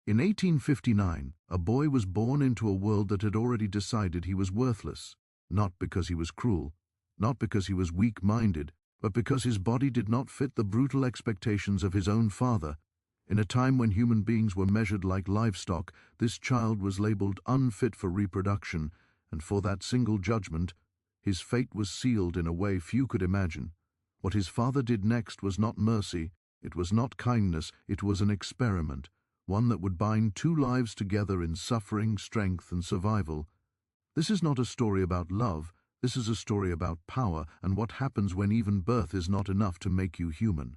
In 1859, a boy was born into a world that had already decided he was worthless, not because he was cruel, not because he was weak-minded, but because his body did not fit the brutal expectations of his own father. In a time when human beings were measured like livestock, this child was labeled unfit for reproduction, and for that single judgment, his fate was sealed in a way few could imagine. What his father did next was not mercy, it was not kindness, it was an experiment, one that would bind two lives together in suffering, strength, and survival. This is not a story about love, this is a story about power and what happens when even birth is not enough to make you human.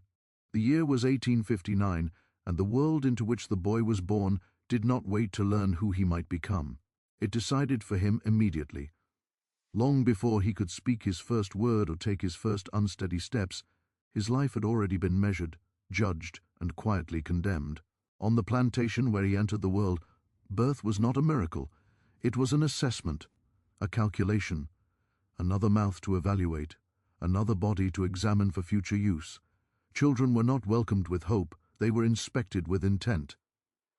The year was 1859, and the world into which the boy was born did not wait to learn who he might become. It decided for him immediately. Long before he could speak his first word or take his first unsteady steps, his life had already been measured, judged, and quietly condemned. On the plantation where he entered the world, birth was not a miracle. It was an assessment, a calculation, another mouth to evaluate, another body to examine for future use. Children were not welcomed with hope, they were inspected with intent.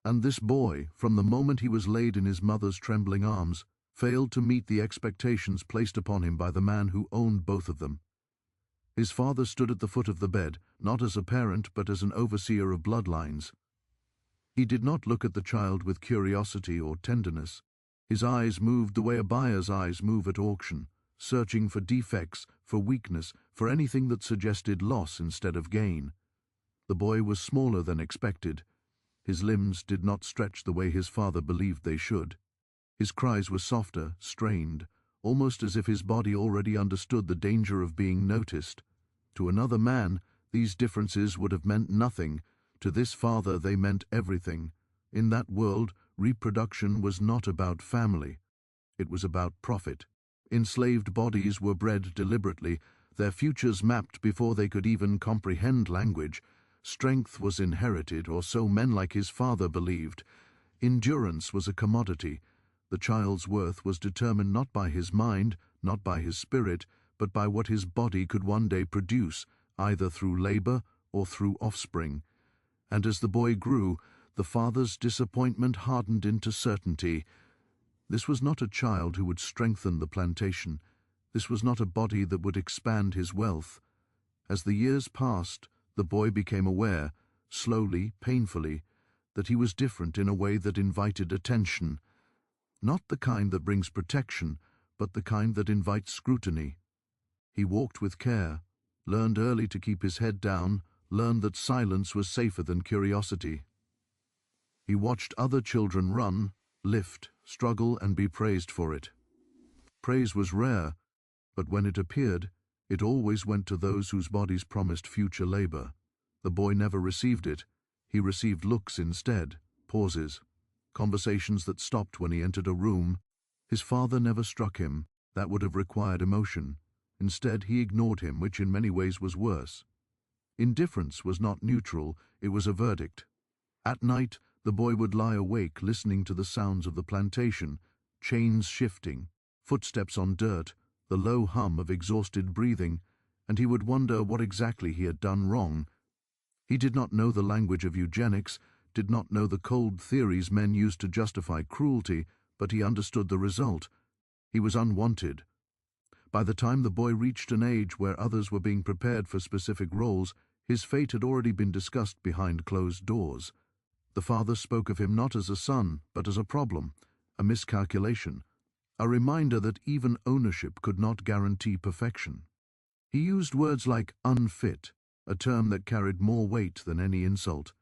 And this boy, from the moment he was laid in his mother's trembling arms, failed to meet the expectations placed upon him by the man who owned both of them. His father stood at the foot of the bed, not as a parent but as an overseer of bloodlines. He did not look at the child with curiosity or tenderness. His eyes moved the way a buyer's eyes move at auction, searching for defects, for weakness, for anything that suggested loss instead of gain. The boy was smaller than expected. His limbs did not stretch the way his father believed they should. His cries were softer, strained, almost as if his body already understood the danger of being noticed. To another man, these differences would have meant nothing. To this father, they meant everything. In that world, reproduction was not about family. It was about profit. Enslaved bodies were bred deliberately, their futures mapped before they could even comprehend language. Strength was inherited, or so men like his father believed. Endurance was a commodity. The child's worth was determined not by his mind, not by his spirit, but by what his body could one day produce, either through labor or through offspring. And as the boy grew, the father's disappointment hardened into certainty. This was not a child who would strengthen the plantation. This was not a body that would expand his wealth. As the years passed, the boy became aware, slowly, painfully, that he was different in a way that invited attention. Not the kind that brings protection, but the kind that invites scrutiny. He walked with care, learned early to keep his head down, learned that silence was safer than curiosity. He watched other children run, lift, struggle, and be praised for it. Praise was rare, but when it appeared, it always went to those whose bodies promised future labor. The boy never received it. He received looks instead, pauses, conversations that stopped when he entered a room. His father never struck him. That would have required emotion. Instead, he ignored him, which in many ways was worse. Indifference was not neutral, it was a verdict. At night, the boy would lie awake listening to the sounds of the plantation, chains shifting, footsteps on dirt, the low hum of exhausted breathing, and he would wonder what exactly he had done wrong. He did not know the language of eugenics, did not know the cold theories men used to justify cruelty, but he understood the result. He was unwanted. By the time the boy reached an age where others were being prepared for specific roles, his fate had already been discussed behind closed doors. The father spoke of him not as a son, but as a problem, a miscalculation, a reminder that even ownership could not guarantee perfection. He used words like unfit, a term that carried more weight than any insult.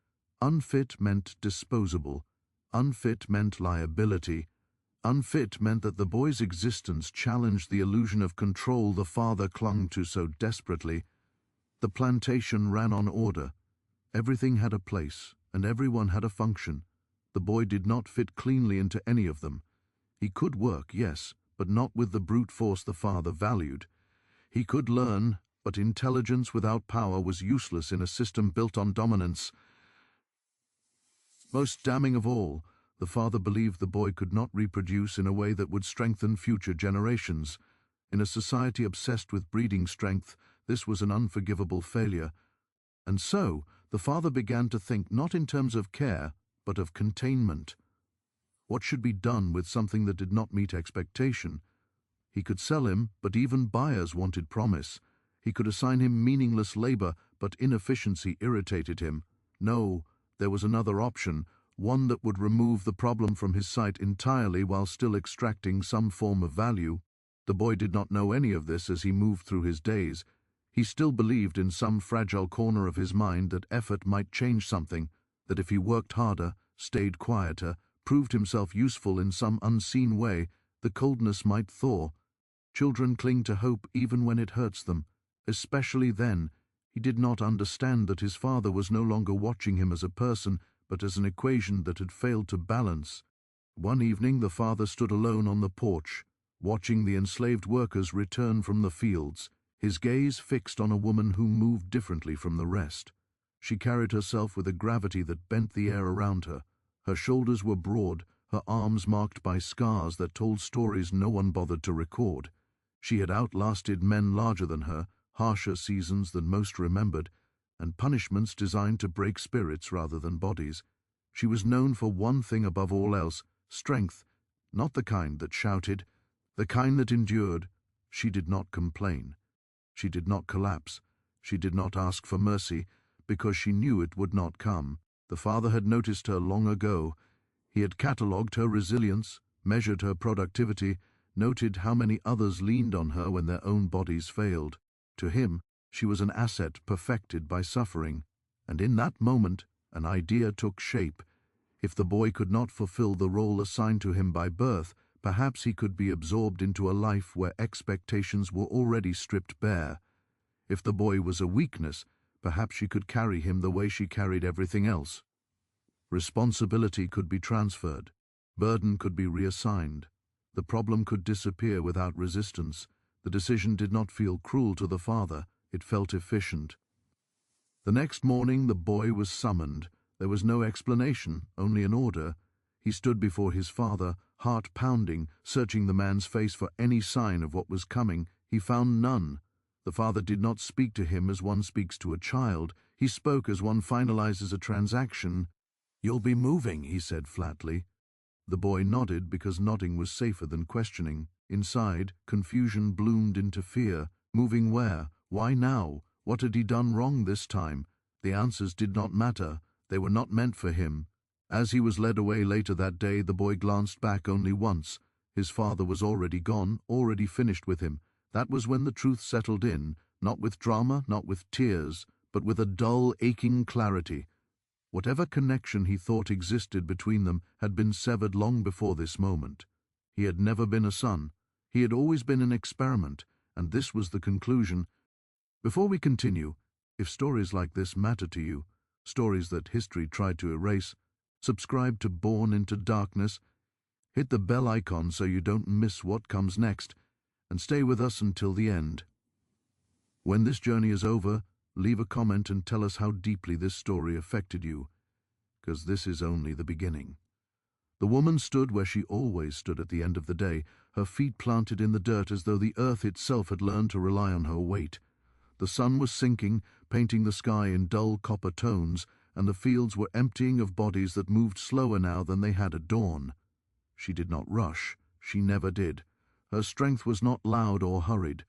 Unfit meant disposable. Unfit meant liability. Unfit meant that the boy's existence challenged the illusion of control the father clung to so desperately. The plantation ran on order. Everything had a place, and everyone had a function. The boy did not fit cleanly into any of them. He could work, yes, but not with the brute force the father valued. He could learn, but intelligence without power was useless in a system built on dominance. Most damning of all, the father believed the boy could not reproduce in a way that would strengthen future generations. In a society obsessed with breeding strength, this was an unforgivable failure. And so, the father began to think not in terms of care, but of containment. What should be done with something that did not meet expectation? He could sell him, but even buyers wanted promise. He could assign him meaningless labor, but inefficiency irritated him. No, there was another option, one that would remove the problem from his sight entirely while still extracting some form of value. The boy did not know any of this as he moved through his days. He still believed in some fragile corner of his mind that effort might change something, that if he worked harder, stayed quieter, proved himself useful in some unseen way, the coldness might thaw. Children cling to hope even when it hurts them, especially then. He did not understand that his father was no longer watching him as a person, but as an equation that had failed to balance. One evening the father stood alone on the porch, watching the enslaved workers return from the fields, his gaze fixed on a woman who moved differently from the rest. She carried herself with a gravity that bent the air around her. Her shoulders were broad, her arms marked by scars that told stories no one bothered to record. She had outlasted men larger than her, harsher seasons than most remembered, and punishments designed to break spirits rather than bodies. She was known for one thing above all else: strength, not the kind that shouted, the kind that endured. She did not complain. She did not collapse. She did not ask for mercy, because she knew it would not come. The father had noticed her long ago. He had catalogued her resilience, measured her productivity, noted how many others leaned on her when their own bodies failed. To him, she was an asset perfected by suffering. And in that moment, an idea took shape. If the boy could not fulfill the role assigned to him by birth, perhaps he could be absorbed into a life where expectations were already stripped bare. If the boy was a weakness, perhaps she could carry him the way she carried everything else. Responsibility could be transferred. Burden could be reassigned. The problem could disappear without resistance. The decision did not feel cruel to the father. It felt efficient. The next morning the boy was summoned. There was no explanation, only an order. He stood before his father, heart pounding, searching the man's face for any sign of what was coming. He found none. The father did not speak to him as one speaks to a child. He spoke as one finalizes a transaction. "You'll be moving," he said flatly. The boy nodded because nodding was safer than questioning. Inside, confusion bloomed into fear. Moving where? Why now? What had he done wrong this time? The answers did not matter. They were not meant for him. As he was led away later that day, the boy glanced back only once. His father was already gone, already finished with him. That was when the truth settled in, not with drama, not with tears, but with a dull, aching clarity. Whatever connection he thought existed between them had been severed long before this moment. He had never been a son. He had always been an experiment, and this was the conclusion. Before we continue, if stories like this matter to you, stories that history tried to erase, subscribe to Born into Darkness, hit the bell icon so you don't miss what comes next, and stay with us until the end. When this journey is over, leave a comment and tell us how deeply this story affected you, because this is only the beginning. The woman stood where she always stood at the end of the day, her feet planted in the dirt as though the earth itself had learned to rely on her weight. The sun was sinking, painting the sky in dull copper tones, and the fields were emptying of bodies that moved slower now than they had at dawn. She did not rush. She never did. Her strength was not loud or hurried.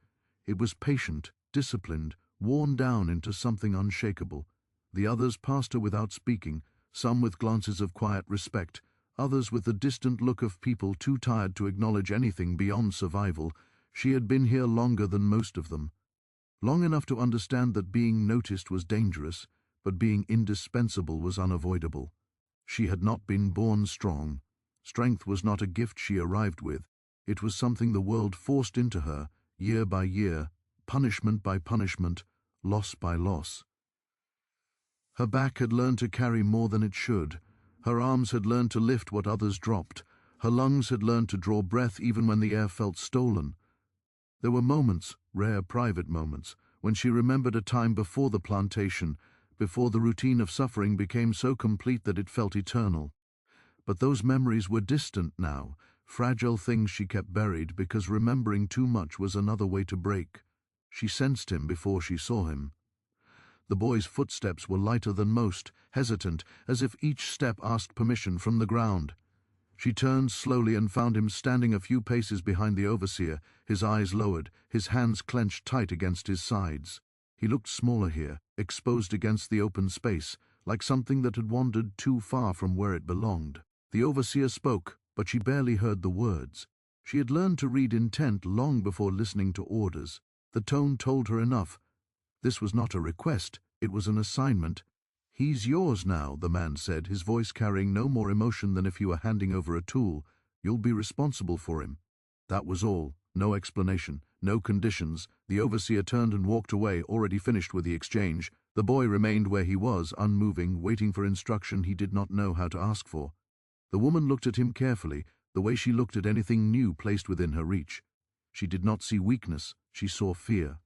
It was patient, disciplined, worn down into something unshakable. The others passed her without speaking, some with glances of quiet respect, others with the distant look of people too tired to acknowledge anything beyond survival. She had been here longer than most of them. Long enough to understand that being noticed was dangerous, but being indispensable was unavoidable. She had not been born strong. Strength was not a gift she arrived with. It was something the world forced into her, year by year, punishment by punishment, loss by loss. Her back had learned to carry more than it should. Her arms had learned to lift what others dropped. Her lungs had learned to draw breath even when the air felt stolen. There were moments, rare private moments, when she remembered a time before the plantation, before the routine of suffering became so complete that it felt eternal. But those memories were distant now, fragile things she kept buried because remembering too much was another way to break. She sensed him before she saw him. The boy's footsteps were lighter than most, hesitant, as if each step asked permission from the ground. She turned slowly and found him standing a few paces behind the overseer, his eyes lowered, his hands clenched tight against his sides. He looked smaller here, exposed against the open space, like something that had wandered too far from where it belonged. The overseer spoke, but she barely heard the words. She had learned to read intent long before listening to orders. The tone told her enough. This was not a request, it was an assignment. "He's yours now," the man said, his voice carrying no more emotion than if he were handing over a tool. "You'll be responsible for him." That was all. No explanation, no conditions. The overseer turned and walked away, already finished with the exchange. The boy remained where he was, unmoving, waiting for instruction he did not know how to ask for. The woman looked at him carefully, the way she looked at anything new placed within her reach. She did not see weakness, she saw fear.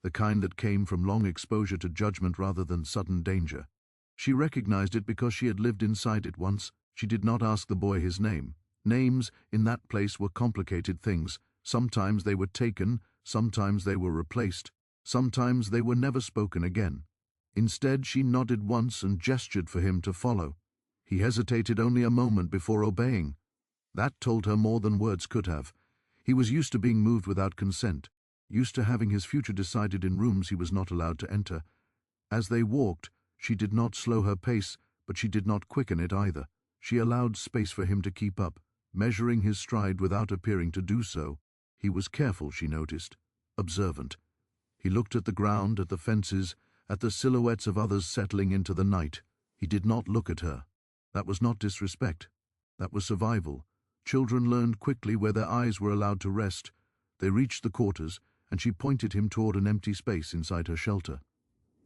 The kind that came from long exposure to judgment rather than sudden danger. She recognized it because she had lived inside it once. She did not ask the boy his name. Names in that place were complicated things. Sometimes they were taken, sometimes they were replaced, sometimes they were never spoken again. Instead, she nodded once and gestured for him to follow. He hesitated only a moment before obeying. That told her more than words could have. He was used to being moved without consent, used to having his future decided in rooms he was not allowed to enter. As they walked, she did not slow her pace, but she did not quicken it either. She allowed space for him to keep up, measuring his stride without appearing to do so. He was careful, she noticed, observant. He looked at the ground, at the fences, at the silhouettes of others settling into the night. He did not look at her. That was not disrespect. That was survival. Children learned quickly where their eyes were allowed to rest. They reached the quarters, and she pointed him toward an empty space inside her shelter.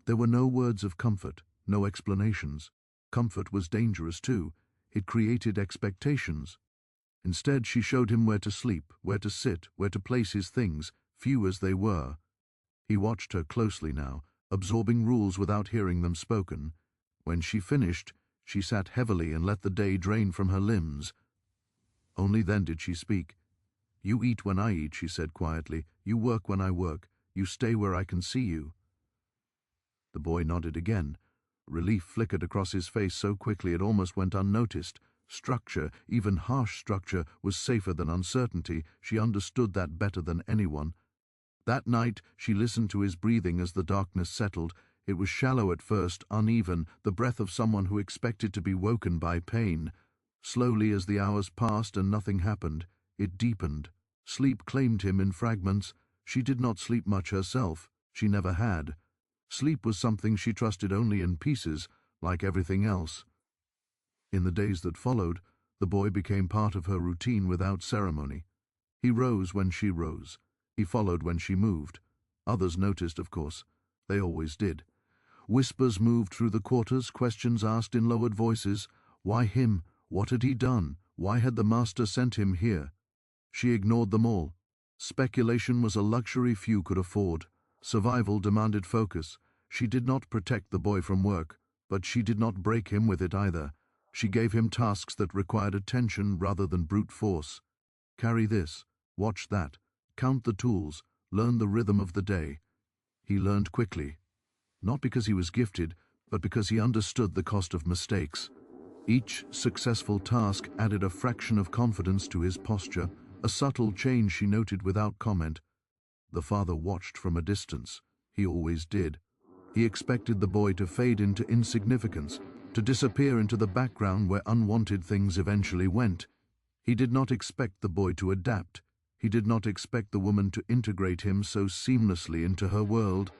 There were no words of comfort, no explanations. Comfort was dangerous too. It created expectations. Instead, she showed him where to sleep, where to sit, where to place his things, few as they were. He watched her closely now, absorbing rules without hearing them spoken. When she finished, she sat heavily and let the day drain from her limbs. Only then did she speak. "You eat when I eat," she said quietly. "You work when I work. You stay where I can see you." The boy nodded again. Relief flickered across his face so quickly it almost went unnoticed. Structure, even harsh structure, was safer than uncertainty. She understood that better than anyone. That night, she listened to his breathing as the darkness settled. It was shallow at first, uneven, the breath of someone who expected to be woken by pain. Slowly, as the hours passed and nothing happened, it deepened. Sleep claimed him in fragments. She did not sleep much herself. She never had. Sleep was something she trusted only in pieces, like everything else. In the days that followed, the boy became part of her routine without ceremony. He rose when she rose. He followed when she moved. Others noticed, of course. They always did. Whispers moved through the quarters, questions asked in lowered voices. Why him? What had he done? Why had the master sent him here? She ignored them all. Speculation was a luxury few could afford. Survival demanded focus. She did not protect the boy from work, but she did not break him with it either. She gave him tasks that required attention rather than brute force. Carry this, watch that, count the tools, learn the rhythm of the day. He learned quickly, not because he was gifted, but because he understood the cost of mistakes. Each successful task added a fraction of confidence to his posture, a subtle change she noted without comment. The father watched from a distance. He always did. He expected the boy to fade into insignificance, to disappear into the background where unwanted things eventually went. He did not expect the boy to adapt. He did not expect the woman to integrate him so seamlessly into her world.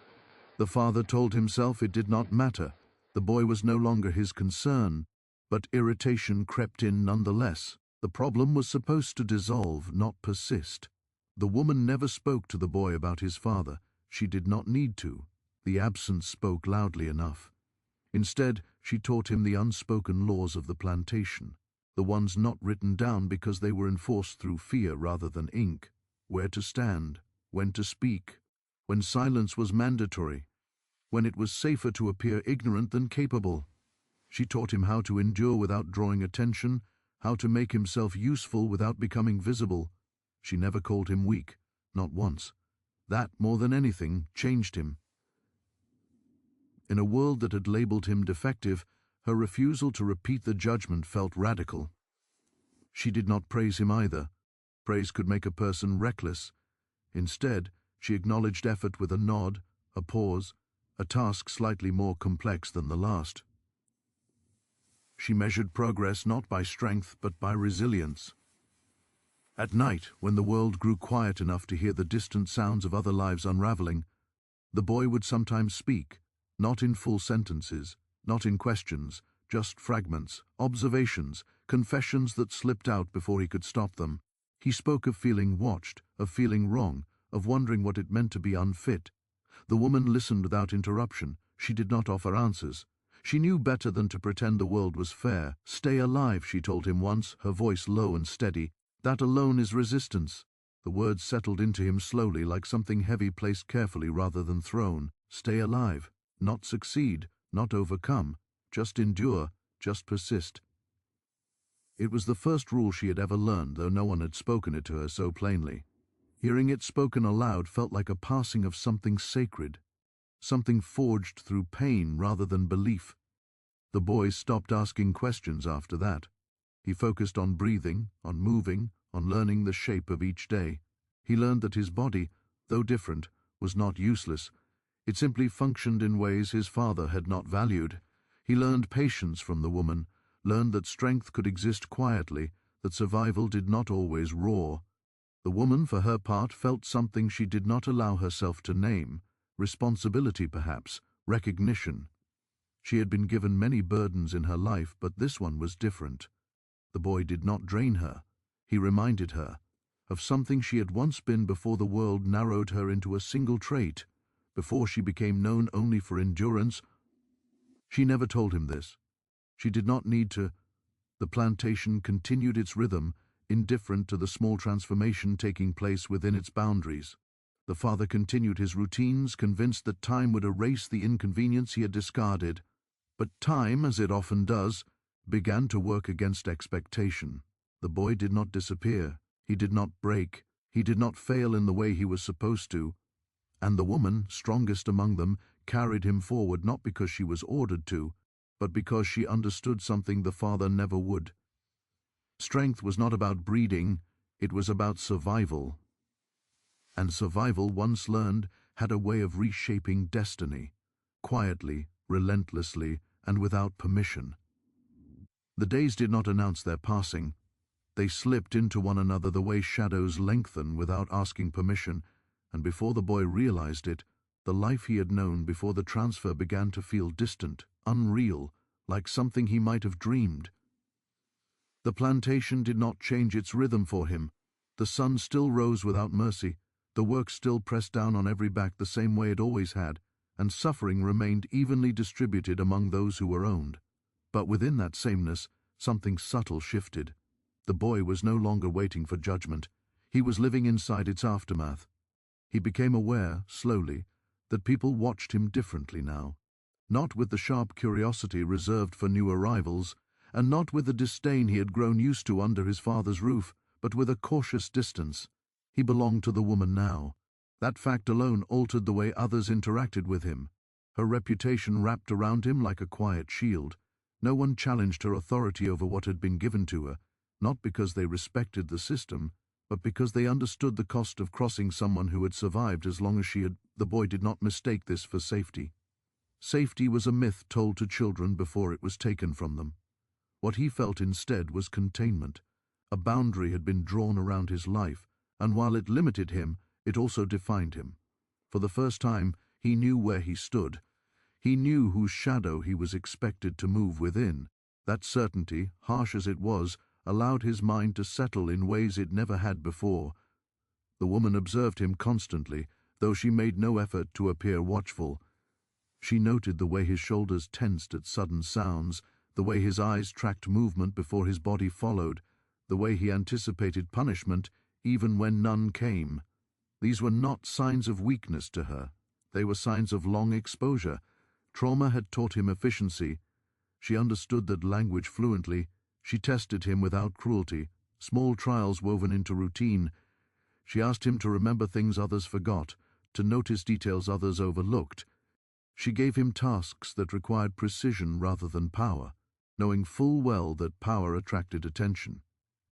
The father told himself it did not matter. The boy was no longer his concern, but irritation crept in nonetheless. The problem was supposed to dissolve, not persist. The woman never spoke to the boy about his father. She did not need to. The absence spoke loudly enough. Instead, she taught him the unspoken laws of the plantation, the ones not written down because they were enforced through fear rather than ink. Where to stand, when to speak, when silence was mandatory, when it was safer to appear ignorant than capable. She taught him how to endure without drawing attention, how to make himself useful without becoming visible. She never called him weak, not once. That, more than anything, changed him. In a world that had labeled him defective, her refusal to repeat the judgment felt radical. She did not praise him either. Praise could make a person reckless. Instead, she acknowledged effort with a nod, a pause, a task slightly more complex than the last. She measured progress not by strength but by resilience. At night, when the world grew quiet enough to hear the distant sounds of other lives unraveling, the boy would sometimes speak, not in full sentences, not in questions, just fragments, observations, confessions that slipped out before he could stop them. He spoke of feeling watched, of feeling wrong, of wondering what it meant to be unfit. The woman listened without interruption. She did not offer answers. She knew better than to pretend the world was fair. "Stay alive," she told him once, her voice low and steady. "That alone is resistance." The words settled into him slowly, like something heavy placed carefully rather than thrown. Stay alive, not succeed, not overcome, just endure, just persist. It was the first rule she had ever learned, though no one had spoken it to her so plainly. Hearing it spoken aloud felt like a passing of something sacred, something forged through pain rather than belief. The boy stopped asking questions after that. He focused on breathing, on moving, on learning the shape of each day. He learned that his body, though different, was not useless. It simply functioned in ways his father had not valued. He learned patience from the woman, learned that strength could exist quietly, that survival did not always roar. The woman, for her part, felt something she did not allow herself to name. Responsibility, perhaps, recognition. She had been given many burdens in her life, but this one was different. The boy did not drain her. He reminded her of something she had once been before the world narrowed her into a single trait, before she became known only for endurance. She never told him this. She did not need to. The plantation continued its rhythm, indifferent to the small transformation taking place within its boundaries. The father continued his routines, convinced that time would erase the inconvenience he had discarded. But time, as it often does, began to work against expectation. The boy did not disappear. He did not break. He did not fail in the way he was supposed to. And the woman, strongest among them, carried him forward not because she was ordered to, but because she understood something the father never would. Strength was not about breeding, it was about survival. And survival, once learned, had a way of reshaping destiny, quietly, relentlessly, and without permission. The days did not announce their passing. They slipped into one another the way shadows lengthen without asking permission, and before the boy realized it, the life he had known before the transfer began to feel distant, unreal, like something he might have dreamed. The plantation did not change its rhythm for him. The sun still rose without mercy, the work still pressed down on every back the same way it always had, and suffering remained evenly distributed among those who were owned. But within that sameness, something subtle shifted. The boy was no longer waiting for judgment. He was living inside its aftermath. He became aware, slowly, that people watched him differently now. Not with the sharp curiosity reserved for new arrivals, and not with the disdain he had grown used to under his father's roof, but with a cautious distance. He belonged to the woman now. That fact alone altered the way others interacted with him. Her reputation wrapped around him like a quiet shield. No one challenged her authority over what had been given to her, not because they respected the system, but because they understood the cost of crossing someone who had survived as long as she had. The boy did not mistake this for safety. Safety was a myth told to children before it was taken from them. What he felt instead was containment. A boundary had been drawn around his life, and while it limited him, it also defined him. For the first time, he knew where he stood. He knew whose shadow he was expected to move within. That certainty, harsh as it was, allowed his mind to settle in ways it never had before. The woman observed him constantly, though she made no effort to appear watchful. She noted the way his shoulders tensed at sudden sounds, the way his eyes tracked movement before his body followed, the way he anticipated punishment even when none came. These were not signs of weakness to her. They were signs of long exposure. Trauma had taught him efficiency. She understood that language fluently. She tested him without cruelty, small trials woven into routine. She asked him to remember things others forgot, to notice details others overlooked. She gave him tasks that required precision rather than power, knowing full well that power attracted attention.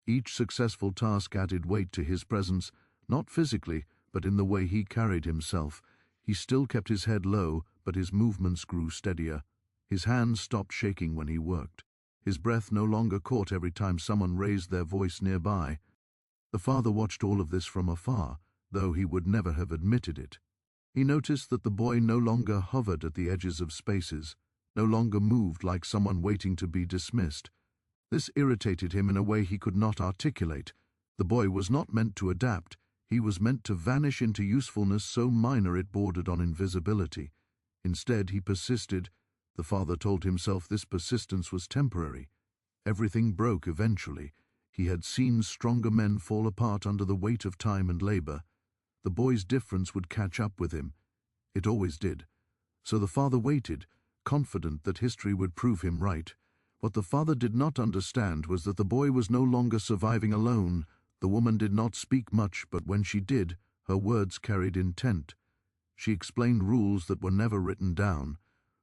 Each successful task added weight to his presence, not physically, but in the way he carried himself. He still kept his head low, but his movements grew steadier. His hands stopped shaking when he worked. His breath no longer caught every time someone raised their voice nearby. The father watched all of this from afar, though he would never have admitted it. He noticed that the boy no longer hovered at the edges of spaces, no longer moved like someone waiting to be dismissed. This irritated him in a way he could not articulate. The boy was not meant to adapt. He was meant to vanish into usefulness so minor it bordered on invisibility. Instead, he persisted. The father told himself this persistence was temporary. Everything broke eventually. He had seen stronger men fall apart under the weight of time and labor. The boy's difference would catch up with him. It always did. So the father waited, confident that history would prove him right. What the father did not understand was that the boy was no longer surviving alone. The woman did not speak much, but when she did, her words carried intent. She explained rules that were never written down,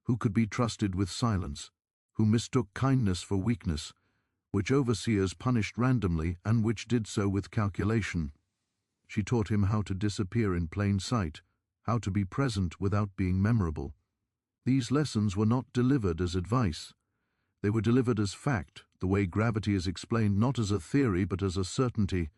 who could be trusted with silence, who mistook kindness for weakness, which overseers punished randomly and which did so with calculation. She taught him how to disappear in plain sight, how to be present without being memorable. These lessons were not delivered as advice. They were delivered as fact, the way gravity is explained not as a theory but as a certainty.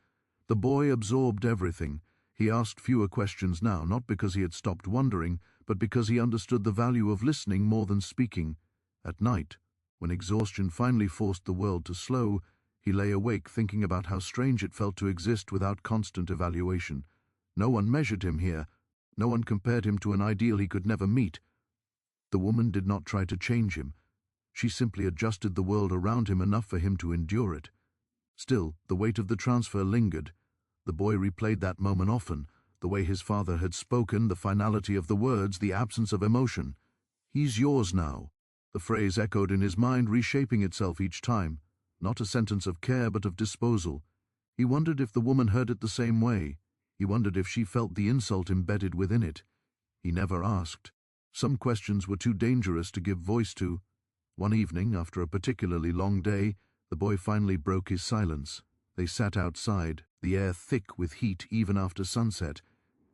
The boy absorbed everything. He asked fewer questions now, not because he had stopped wondering, but because he understood the value of listening more than speaking. At night, when exhaustion finally forced the world to slow, he lay awake thinking about how strange it felt to exist without constant evaluation. No one measured him here. No one compared him to an ideal he could never meet. The woman did not try to change him. She simply adjusted the world around him enough for him to endure it. Still, the weight of the transfer lingered. The boy replayed that moment often, the way his father had spoken, the finality of the words, the absence of emotion. "He's yours now." The phrase echoed in his mind, reshaping itself each time, not a sentence of care but of disposal. He wondered if the woman heard it the same way. He wondered if she felt the insult embedded within it. He never asked. Some questions were too dangerous to give voice to. One evening, after a particularly long day, the boy finally broke his silence. They sat outside, the air thick with heat even after sunset.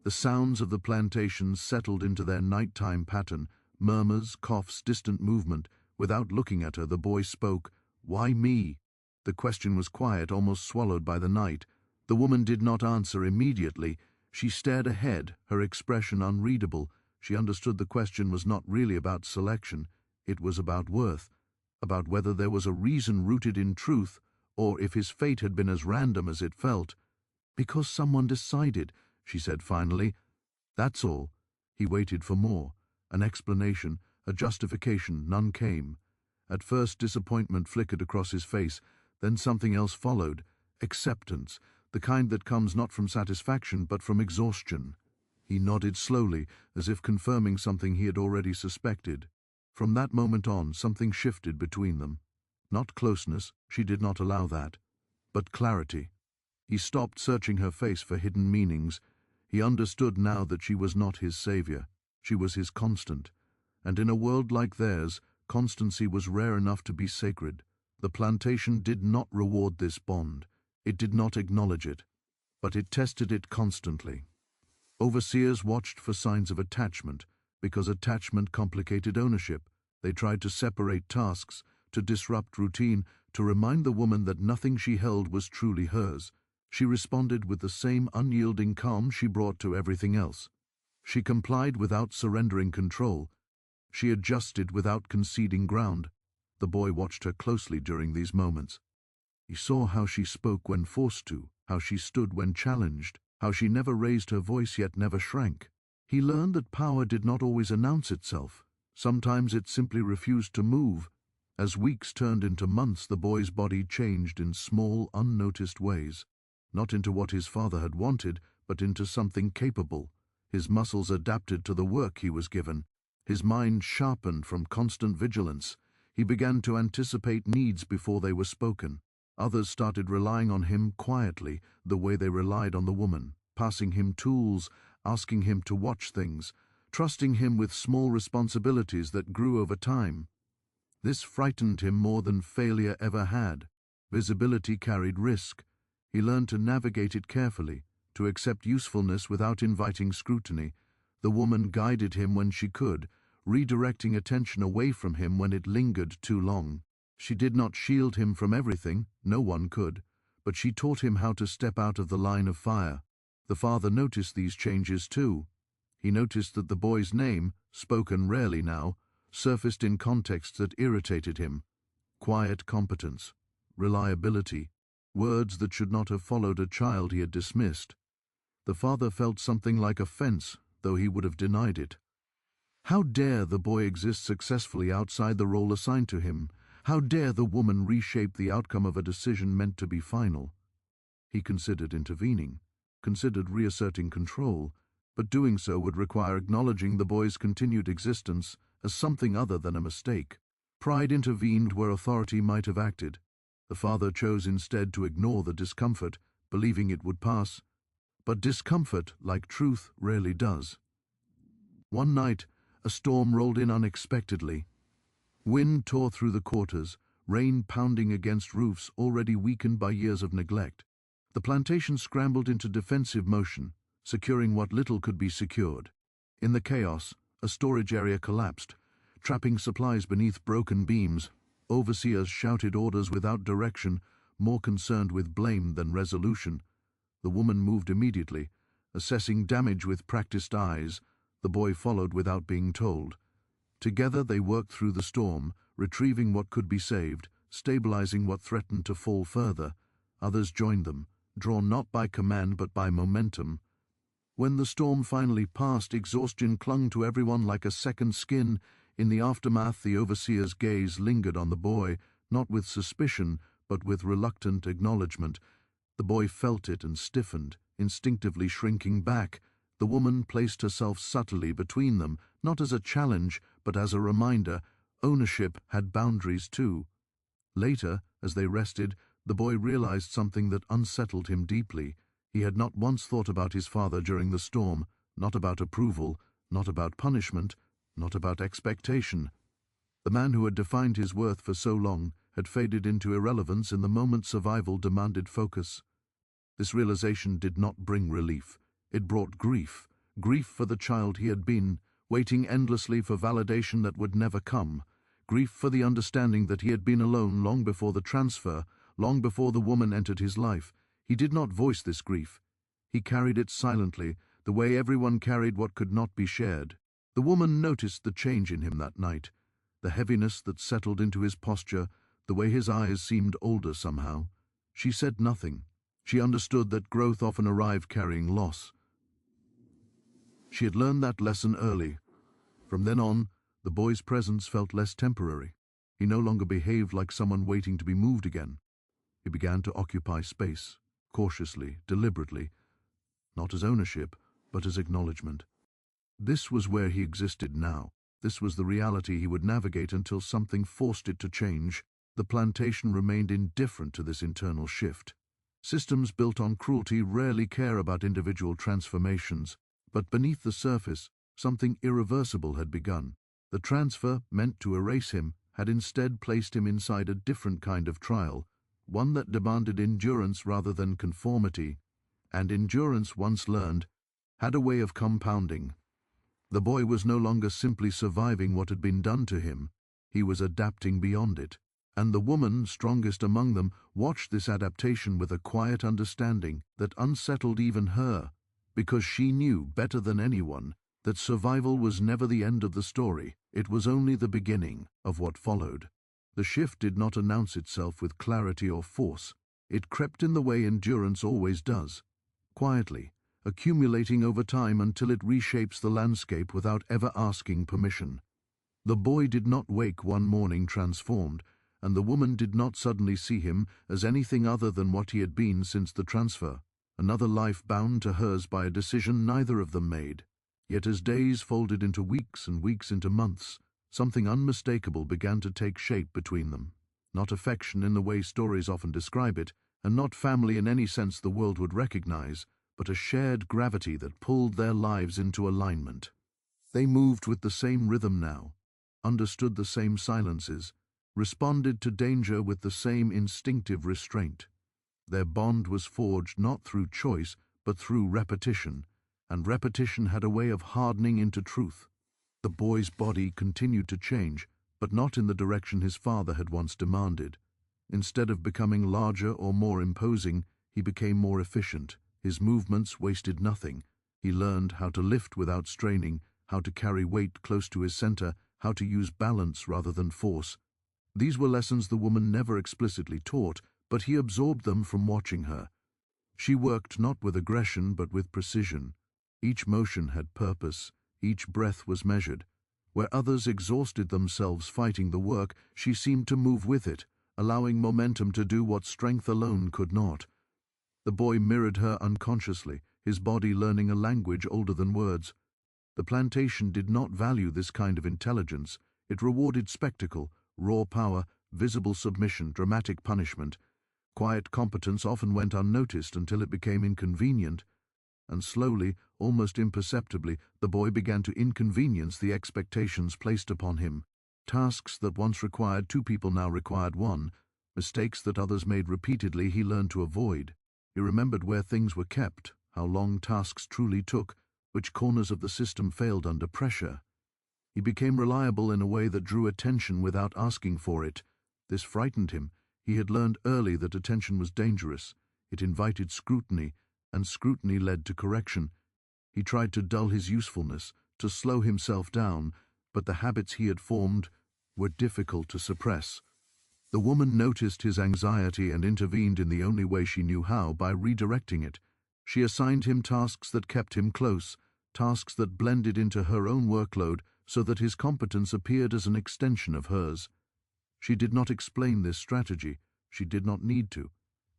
The sounds of the plantations settled into their nighttime pattern, murmurs, coughs, distant movement. Without looking at her, the boy spoke. "Why me?" The question was quiet, almost swallowed by the night. The woman did not answer immediately. She stared ahead, her expression unreadable. She understood the question was not really about selection. It was about worth, about whether there was a reason rooted in truth, or if his fate had been as random as it felt. "Because someone decided," she said finally. "That's all." He waited for more. An explanation, a justification. None came. At first disappointment flickered across his face, then something else followed. Acceptance, the kind that comes not from satisfaction but from exhaustion. He nodded slowly, as if confirming something he had already suspected. From that moment on, something shifted between them. Not closeness, she did not allow that, but clarity. He stopped searching her face for hidden meanings. He understood now that she was not his savior. She was his constant. And in a world like theirs, constancy was rare enough to be sacred. The plantation did not reward this bond. It did not acknowledge it, but it tested it constantly. Overseers watched for signs of attachment, because attachment complicated ownership. They tried to separate tasks, to disrupt routine, to remind the woman that nothing she held was truly hers. She responded with the same unyielding calm she brought to everything else. She complied without surrendering control. She adjusted without conceding ground. The boy watched her closely during these moments. He saw how she spoke when forced to, how she stood when challenged, how she never raised her voice yet never shrank. He learned that power did not always announce itself. Sometimes it simply refused to move. As weeks turned into months, the boy's body changed in small, unnoticed ways. Not into what his father had wanted, but into something capable. His muscles adapted to the work he was given. His mind sharpened from constant vigilance. He began to anticipate needs before they were spoken. Others started relying on him quietly, the way they relied on the woman, passing him tools, asking him to watch things, trusting him with small responsibilities that grew over time. This frightened him more than failure ever had. Visibility carried risk. He learned to navigate it carefully, to accept usefulness without inviting scrutiny. The woman guided him when she could, redirecting attention away from him when it lingered too long. She did not shield him from everything, no one could, but she taught him how to step out of the line of fire. The father noticed these changes too. He noticed that the boy's name, spoken rarely now, surfaced in contexts that irritated him. Quiet competence, reliability, words that should not have followed a child he had dismissed. The father felt something like offense, though he would have denied it. How dare the boy exist successfully outside the role assigned to him? How dare the woman reshape the outcome of a decision meant to be final? He considered intervening, considered reasserting control, but doing so would require acknowledging the boy's continued existence as something other than a mistake. Pride intervened where authority might have acted. The father chose instead to ignore the discomfort, believing it would pass. But discomfort, like truth, rarely does. One night, a storm rolled in unexpectedly. Wind tore through the quarters, rain pounding against roofs already weakened by years of neglect. The plantation scrambled into defensive motion, securing what little could be secured. In the chaos, a storage area collapsed, trapping supplies beneath broken beams. Overseers shouted orders without direction, more concerned with blame than resolution. The woman moved immediately, assessing damage with practiced eyes. The boy followed without being told. Together they worked through the storm, retrieving what could be saved, stabilizing what threatened to fall further. Others joined them, drawn not by command but by momentum. When the storm finally passed, exhaustion clung to everyone like a second skin. In the aftermath, the overseer's gaze lingered on the boy, not with suspicion, but with reluctant acknowledgement. The boy felt it and stiffened, instinctively shrinking back. The woman placed herself subtly between them, not as a challenge, but as a reminder. Ownership had boundaries too. Later, as they rested, the boy realized something that unsettled him deeply. He had not once thought about his father during the storm, not about approval, not about punishment, not about expectation. The man who had defined his worth for so long had faded into irrelevance in the moment survival demanded focus. This realization did not bring relief. It brought grief, grief for the child he had been, waiting endlessly for validation that would never come, grief for the understanding that he had been alone long before the transfer, long before the woman entered his life. He did not voice this grief. He carried it silently, the way everyone carried what could not be shared. The woman noticed the change in him that night, the heaviness that settled into his posture, the way his eyes seemed older somehow. She said nothing. She understood that growth often arrived carrying loss. She had learned that lesson early. From then on, the boy's presence felt less temporary. He no longer behaved like someone waiting to be moved again. He began to occupy space, cautiously, deliberately, not as ownership, but as acknowledgement. This was where he existed now. This was the reality he would navigate until something forced it to change. The plantation remained indifferent to this internal shift. Systems built on cruelty rarely care about individual transformations, but beneath the surface, something irreversible had begun. The transfer, meant to erase him, had instead placed him inside a different kind of trial, one that demanded endurance rather than conformity, and endurance, once learned, had a way of compounding. The boy was no longer simply surviving what had been done to him, he was adapting beyond it. And the woman, strongest among them, watched this adaptation with a quiet understanding that unsettled even her, because she knew better than anyone that survival was never the end of the story, it was only the beginning of what followed. The shift did not announce itself with clarity or force. It crept in the way endurance always does, quietly, accumulating over time until it reshapes the landscape without ever asking permission. The boy did not wake one morning transformed, and the woman did not suddenly see him as anything other than what he had been since the transfer, another life bound to hers by a decision neither of them made. Yet as days folded into weeks and weeks into months, something unmistakable began to take shape between them. Not affection in the way stories often describe it, and not family in any sense the world would recognize, but a shared gravity that pulled their lives into alignment. They moved with the same rhythm now, understood the same silences, responded to danger with the same instinctive restraint. Their bond was forged not through choice, but through repetition, and repetition had a way of hardening into truth. The boy's body continued to change, but not in the direction his father had once demanded. Instead of becoming larger or more imposing, he became more efficient. His movements wasted nothing. He learned how to lift without straining, how to carry weight close to his center, how to use balance rather than force. These were lessons the woman never explicitly taught, but he absorbed them from watching her. She worked not with aggression but with precision. Each motion had purpose, each breath was measured. Where others exhausted themselves fighting the work, she seemed to move with it, allowing momentum to do what strength alone could not. The boy mirrored her unconsciously, his body learning a language older than words. The plantation did not value this kind of intelligence. It rewarded spectacle, raw power, visible submission, dramatic punishment. Quiet competence often went unnoticed until it became inconvenient, and slowly, almost imperceptibly, the boy began to inconvenience the expectations placed upon him. Tasks that once required two people now required one. Mistakes that others made repeatedly he learned to avoid. He remembered where things were kept, how long tasks truly took, which corners of the system failed under pressure. He became reliable in a way that drew attention without asking for it. This frightened him. He had learned early that attention was dangerous. It invited scrutiny, and scrutiny led to correction. He tried to dull his usefulness, to slow himself down, but the habits he had formed were difficult to suppress. The woman noticed his anxiety and intervened in the only way she knew how, by redirecting it. She assigned him tasks that kept him close, tasks that blended into her own workload so that his competence appeared as an extension of hers. She did not explain this strategy. She did not need to.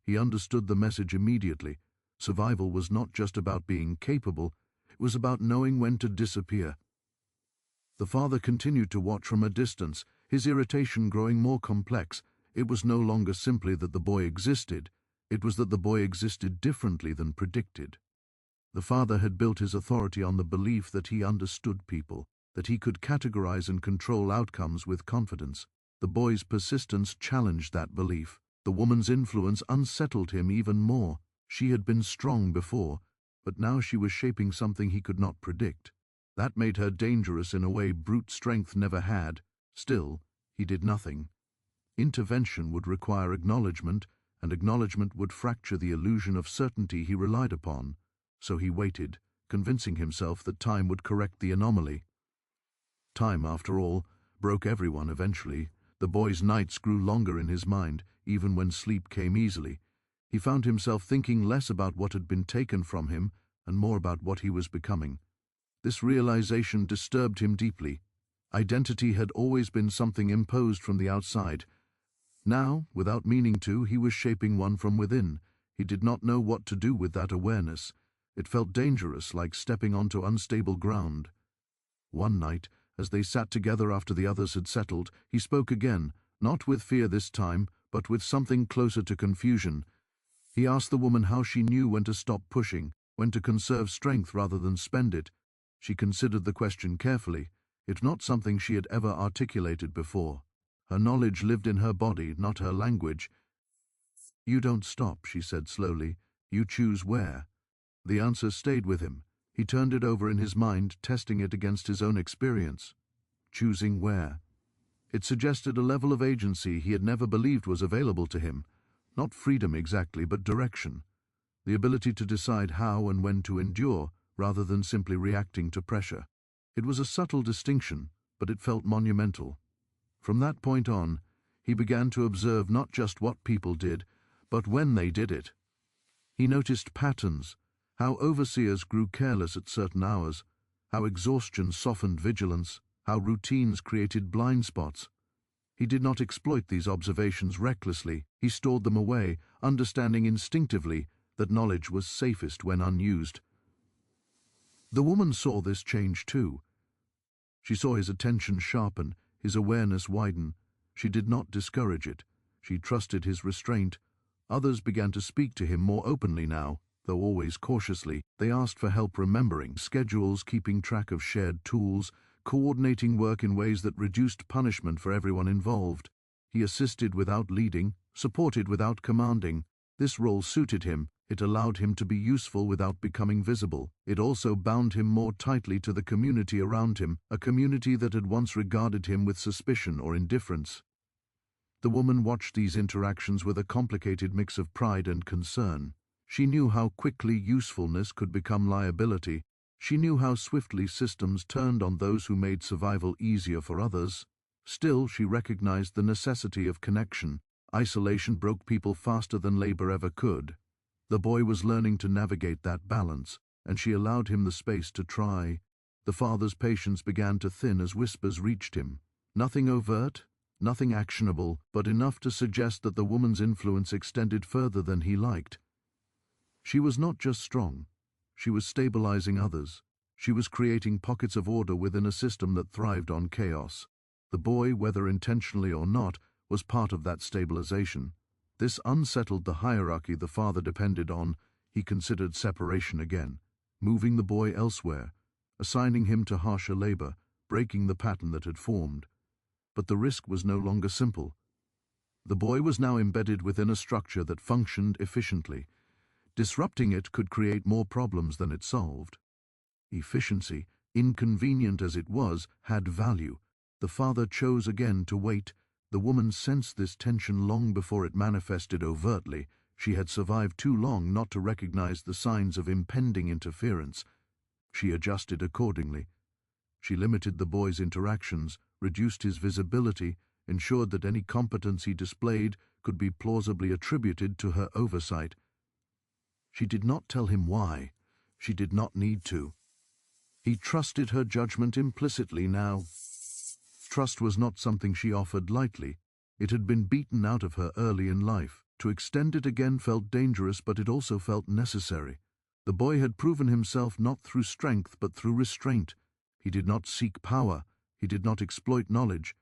He understood the message immediately. Survival was not just about being capable, it was about knowing when to disappear. The father continued to watch from a distance, his irritation growing more complex. It was no longer simply that the boy existed, it was that the boy existed differently than predicted. The father had built his authority on the belief that he understood people, that he could categorize and control outcomes with confidence. The boy's persistence challenged that belief. The woman's influence unsettled him even more. She had been strong before, but now she was shaping something he could not predict. That made her dangerous in a way brute strength never had. Still, he did nothing. Intervention would require acknowledgement, and acknowledgement would fracture the illusion of certainty he relied upon. So he waited, convincing himself that time would correct the anomaly. Time, after all, broke everyone eventually. The boy's nights grew longer in his mind, even when sleep came easily. He found himself thinking less about what had been taken from him and more about what he was becoming. This realization disturbed him deeply. Identity had always been something imposed from the outside. Now, without meaning to, he was shaping one from within. He did not know what to do with that awareness. It felt dangerous, like stepping onto unstable ground. One night, as they sat together after the others had settled, he spoke again, not with fear this time, but with something closer to confusion. He asked the woman how she knew when to stop pushing, when to conserve strength rather than spend it. She considered the question carefully. It was not something she had ever articulated before. Her knowledge lived in her body, not her language. "You don't stop," she said slowly. "You choose where." The answer stayed with him. He turned it over in his mind, testing it against his own experience. Choosing where. It suggested a level of agency he had never believed was available to him. Not freedom exactly, but direction. The ability to decide how and when to endure, rather than simply reacting to pressure. It was a subtle distinction, but it felt monumental. From that point on, he began to observe not just what people did, but when they did it. He noticed patterns, how overseers grew careless at certain hours, how exhaustion softened vigilance, how routines created blind spots. He did not exploit these observations recklessly. He stored them away, understanding instinctively that knowledge was safest when unused. The woman saw this change too. She saw his attention sharpen, his awareness widen. She did not discourage it. She trusted his restraint. Others began to speak to him more openly now. Though always cautiously, they asked for help remembering schedules, keeping track of shared tools, coordinating work in ways that reduced punishment for everyone involved. He assisted without leading, supported without commanding. This role suited him. It allowed him to be useful without becoming visible. It also bound him more tightly to the community around him, a community that had once regarded him with suspicion or indifference. The woman watched these interactions with a complicated mix of pride and concern. She knew how quickly usefulness could become liability. She knew how swiftly systems turned on those who made survival easier for others. Still, she recognized the necessity of connection. Isolation broke people faster than labor ever could. The boy was learning to navigate that balance, and she allowed him the space to try. The father's patience began to thin as whispers reached him. Nothing overt, nothing actionable, but enough to suggest that the woman's influence extended further than he liked. She was not just strong. She was stabilizing others. She was creating pockets of order within a system that thrived on chaos. The boy, whether intentionally or not, was part of that stabilization. This unsettled the hierarchy the father depended on. He considered separation again, moving the boy elsewhere, assigning him to harsher labor, breaking the pattern that had formed. But the risk was no longer simple. The boy was now embedded within a structure that functioned efficiently. Disrupting it could create more problems than it solved. Efficiency, inconvenient as it was, had value. The father chose again to wait. The woman sensed this tension long before it manifested overtly. She had survived too long not to recognize the signs of impending interference. She adjusted accordingly. She limited the boy's interactions, reduced his visibility, ensured that any competence he displayed could be plausibly attributed to her oversight. She did not tell him why. She did not need to. He trusted her judgment implicitly now. Trust was not something she offered lightly. It had been beaten out of her early in life. To extend it again felt dangerous, but it also felt necessary. The boy had proven himself not through strength, but through restraint. He did not seek power. He did not exploit knowledge.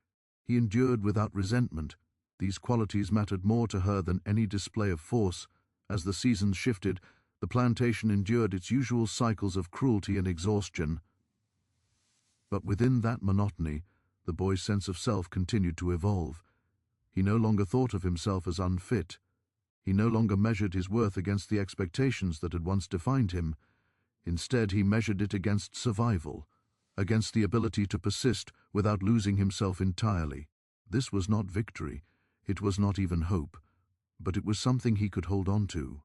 He endured without resentment. These qualities mattered more to her than any display of force. As the seasons shifted, the plantation endured its usual cycles of cruelty and exhaustion. But within that monotony, the boy's sense of self continued to evolve. He no longer thought of himself as unfit. He no longer measured his worth against the expectations that had once defined him. Instead, he measured it against survival, against the ability to persist without losing himself entirely. This was not victory. It was not even hope. But it was something he could hold on to.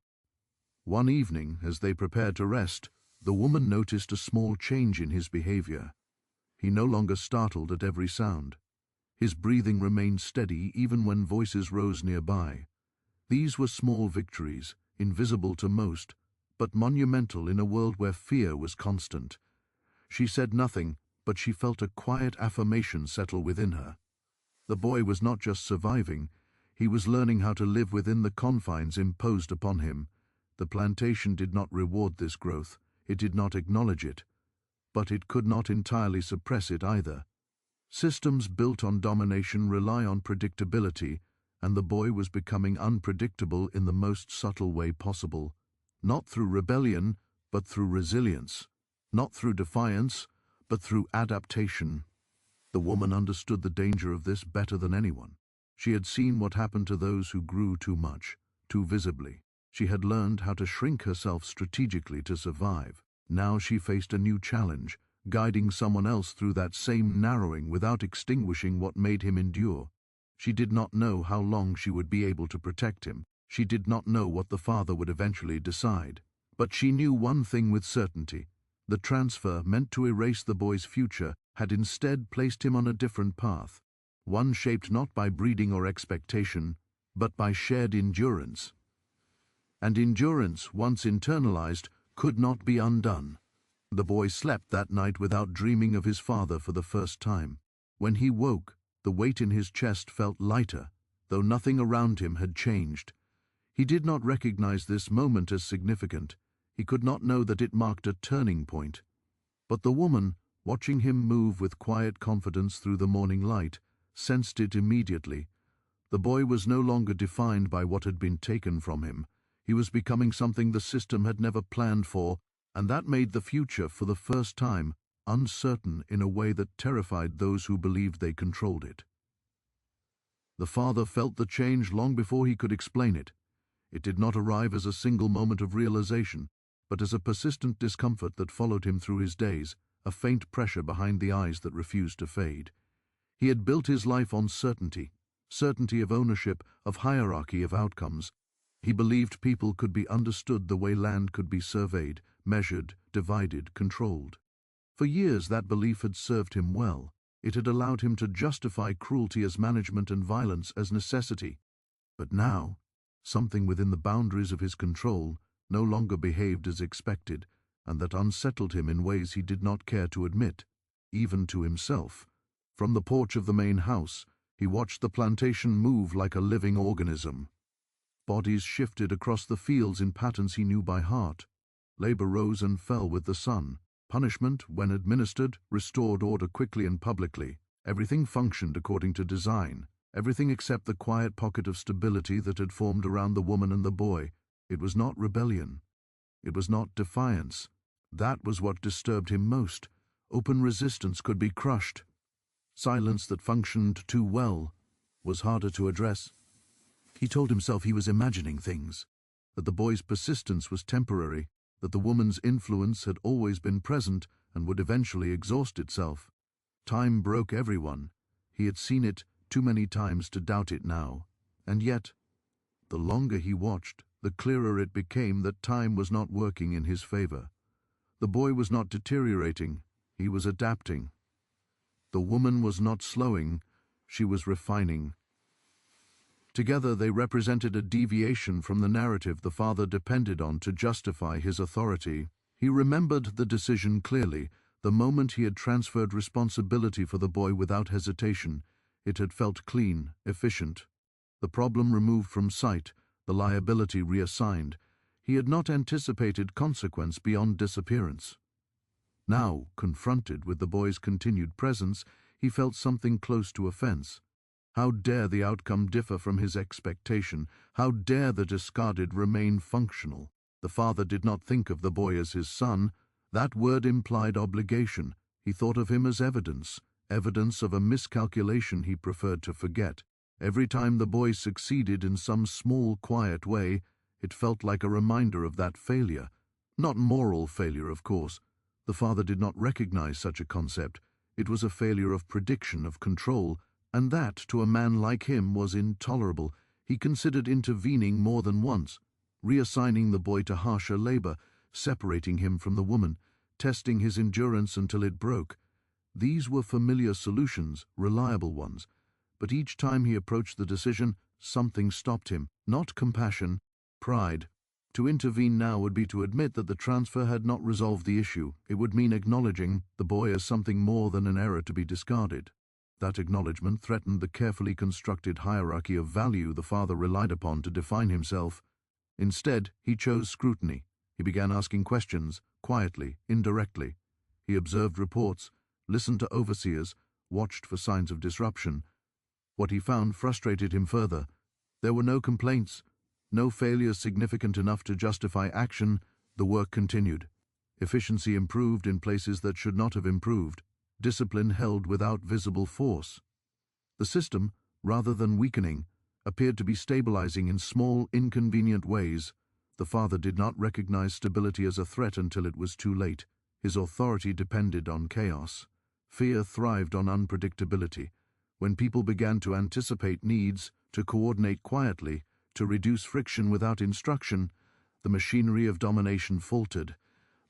One evening, as they prepared to rest, the woman noticed a small change in his behavior. He no longer startled at every sound. His breathing remained steady even when voices rose nearby. These were small victories, invisible to most, but monumental in a world where fear was constant. She said nothing, but she felt a quiet affirmation settle within her. The boy was not just surviving. He was learning how to live within the confines imposed upon him. The plantation did not reward this growth. It did not acknowledge it. But it could not entirely suppress it either. Systems built on domination rely on predictability, and the boy was becoming unpredictable in the most subtle way possible. Not through rebellion, but through resilience. Not through defiance, but through adaptation. The woman understood the danger of this better than anyone. She had seen what happened to those who grew too much, too visibly. She had learned how to shrink herself strategically to survive. Now she faced a new challenge, guiding someone else through that same narrowing without extinguishing what made him endure. She did not know how long she would be able to protect him. She did not know what the father would eventually decide. But she knew one thing with certainty. The transfer, meant to erase the boy's future, had instead placed him on a different path. One shaped not by breeding or expectation, but by shared endurance. And endurance, once internalized, could not be undone. The boy slept that night without dreaming of his father for the first time. When he woke, the weight in his chest felt lighter, though nothing around him had changed. He did not recognize this moment as significant. He could not know that it marked a turning point. But the woman, watching him move with quiet confidence through the morning light, sensed it immediately. The boy was no longer defined by what had been taken from him. He was becoming something the system had never planned for, and that made the future, for the first time, uncertain in a way that terrified those who believed they controlled it. The father felt the change long before he could explain it. It did not arrive as a single moment of realization, but as a persistent discomfort that followed him through his days, a faint pressure behind the eyes that refused to fade. He had built his life on certainty, certainty of ownership, of hierarchy of outcomes. He believed people could be understood the way land could be surveyed, measured, divided, controlled. For years that belief had served him well. It had allowed him to justify cruelty as management and violence as necessity. But now, something within the boundaries of his control no longer behaved as expected, and that unsettled him in ways he did not care to admit, even to himself. From the porch of the main house, he watched the plantation move like a living organism. Bodies shifted across the fields in patterns he knew by heart. Labor rose and fell with the sun. Punishment, when administered, restored order quickly and publicly. Everything functioned according to design. Everything except the quiet pocket of stability that had formed around the woman and the boy. It was not rebellion. It was not defiance. That was what disturbed him most. Open resistance could be crushed. Silence that functioned too well was harder to address. He told himself he was imagining things, that the boy's persistence was temporary, that the woman's influence had always been present and would eventually exhaust itself. Time broke everyone. He had seen it too many times to doubt it now. And yet, the longer he watched, the clearer it became that time was not working in his favor. The boy was not deteriorating, he was adapting. The woman was not slowing, she was refining. Together they represented a deviation from the narrative the father depended on to justify his authority. He remembered the decision clearly, the moment he had transferred responsibility for the boy without hesitation. It had felt clean, efficient. The problem removed from sight, the liability reassigned. He had not anticipated consequence beyond disappearance. Now, confronted with the boy's continued presence, he felt something close to offense. How dare the outcome differ from his expectation? How dare the discarded remain functional? The father did not think of the boy as his son. That word implied obligation. He thought of him as evidence, evidence of a miscalculation he preferred to forget. Every time the boy succeeded in some small, quiet way, it felt like a reminder of that failure. Not moral failure, of course. The father did not recognize such a concept. It was a failure of prediction, of control, and that, to a man like him, was intolerable. He considered intervening more than once, reassigning the boy to harsher labor, separating him from the woman, testing his endurance until it broke. These were familiar solutions, reliable ones, but each time he approached the decision, something stopped him. Not compassion, pride. To intervene now would be to admit that the transfer had not resolved the issue. It would mean acknowledging the boy as something more than an error to be discarded. That acknowledgement threatened the carefully constructed hierarchy of value the father relied upon to define himself. Instead, he chose scrutiny. He began asking questions, quietly, indirectly. He observed reports, listened to overseers, watched for signs of disruption. What he found frustrated him further. There were no complaints, no failures significant enough to justify action. The work continued. Efficiency improved in places that should not have improved. Discipline held without visible force. The system, rather than weakening, appeared to be stabilizing in small, inconvenient ways. The father did not recognize stability as a threat until it was too late. His authority depended on chaos. Fear thrived on unpredictability. When people began to anticipate needs, to coordinate quietly, to reduce friction without instruction, the machinery of domination faltered.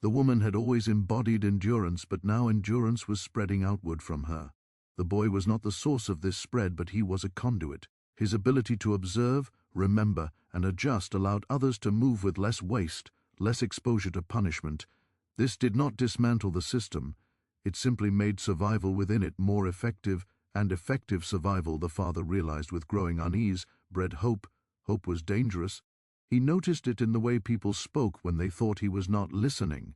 The woman had always embodied endurance, but now endurance was spreading outward from her. The boy was not the source of this spread, but he was a conduit. His ability to observe, remember, and adjust allowed others to move with less waste, less exposure to punishment. This did not dismantle the system. It simply made survival within it more effective, and effective survival, the father realized with growing unease, bred hope. Hope was dangerous. He noticed it in the way people spoke when they thought he was not listening.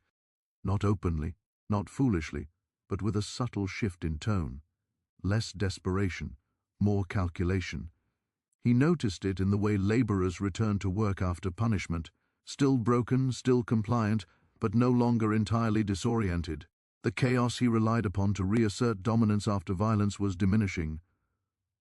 Not openly, not foolishly, but with a subtle shift in tone. Less desperation, more calculation. He noticed it in the way laborers returned to work after punishment, still broken, still compliant, but no longer entirely disoriented. The chaos he relied upon to reassert dominance after violence was diminishing.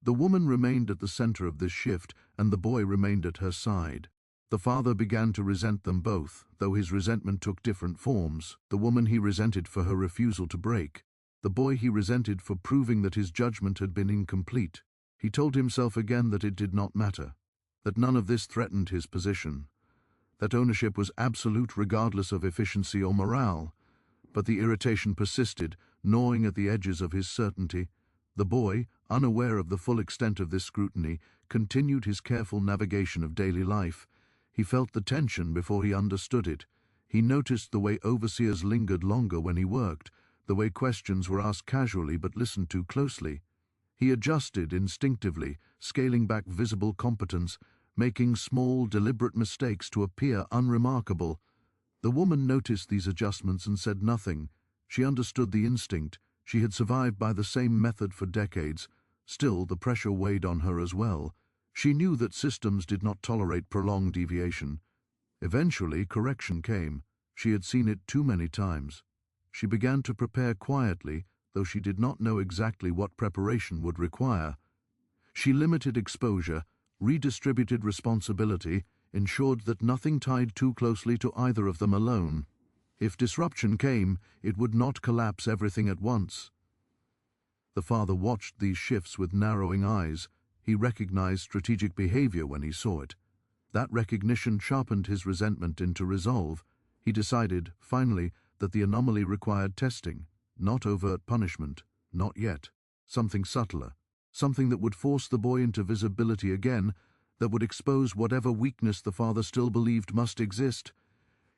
The woman remained at the center of this shift, and the boy remained at her side. The father began to resent them both, though his resentment took different forms. The woman he resented for her refusal to break. The boy he resented for proving that his judgment had been incomplete. He told himself again that it did not matter, that none of this threatened his position, that ownership was absolute regardless of efficiency or morale. But the irritation persisted, gnawing at the edges of his certainty. The boy, unaware of the full extent of this scrutiny, continued his careful navigation of daily life. He felt the tension before he understood it. He noticed the way overseers lingered longer when he worked, the way questions were asked casually but listened to closely. He adjusted instinctively, scaling back visible competence, making small, deliberate mistakes to appear unremarkable. The woman noticed these adjustments and said nothing. She understood the instinct. She had survived by the same method for decades. Still, the pressure weighed on her as well. She knew that systems did not tolerate prolonged deviation. Eventually, correction came. She had seen it too many times. She began to prepare quietly, though she did not know exactly what preparation would require. She limited exposure, redistributed responsibility, ensured that nothing tied too closely to either of them alone. If disruption came, it would not collapse everything at once. The father watched these shifts with narrowing eyes. He recognized strategic behavior when he saw it. That recognition sharpened his resentment into resolve. He decided, finally, that the anomaly required testing, not overt punishment, not yet. Something subtler, something that would force the boy into visibility again, that would expose whatever weakness the father still believed must exist.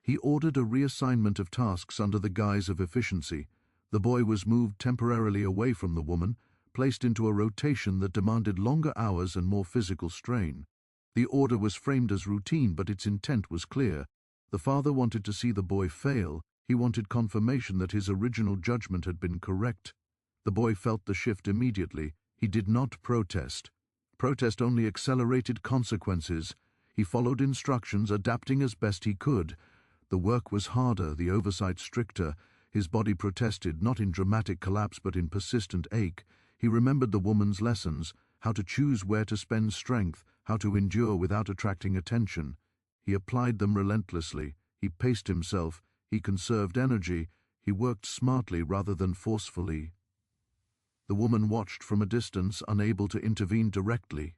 He ordered a reassignment of tasks under the guise of efficiency. The boy was moved temporarily away from the woman, placed into a rotation that demanded longer hours and more physical strain. The order was framed as routine, but its intent was clear. The father wanted to see the boy fail. He wanted confirmation that his original judgment had been correct. The boy felt the shift immediately. He did not protest. Protest only accelerated consequences. He followed instructions, adapting as best he could. The work was harder, the oversight stricter. His body protested, not in dramatic collapse but in persistent ache. He remembered the woman's lessons, how to choose where to spend strength, how to endure without attracting attention. He applied them relentlessly. He paced himself. He conserved energy. He worked smartly rather than forcefully. The woman watched from a distance, unable to intervene directly.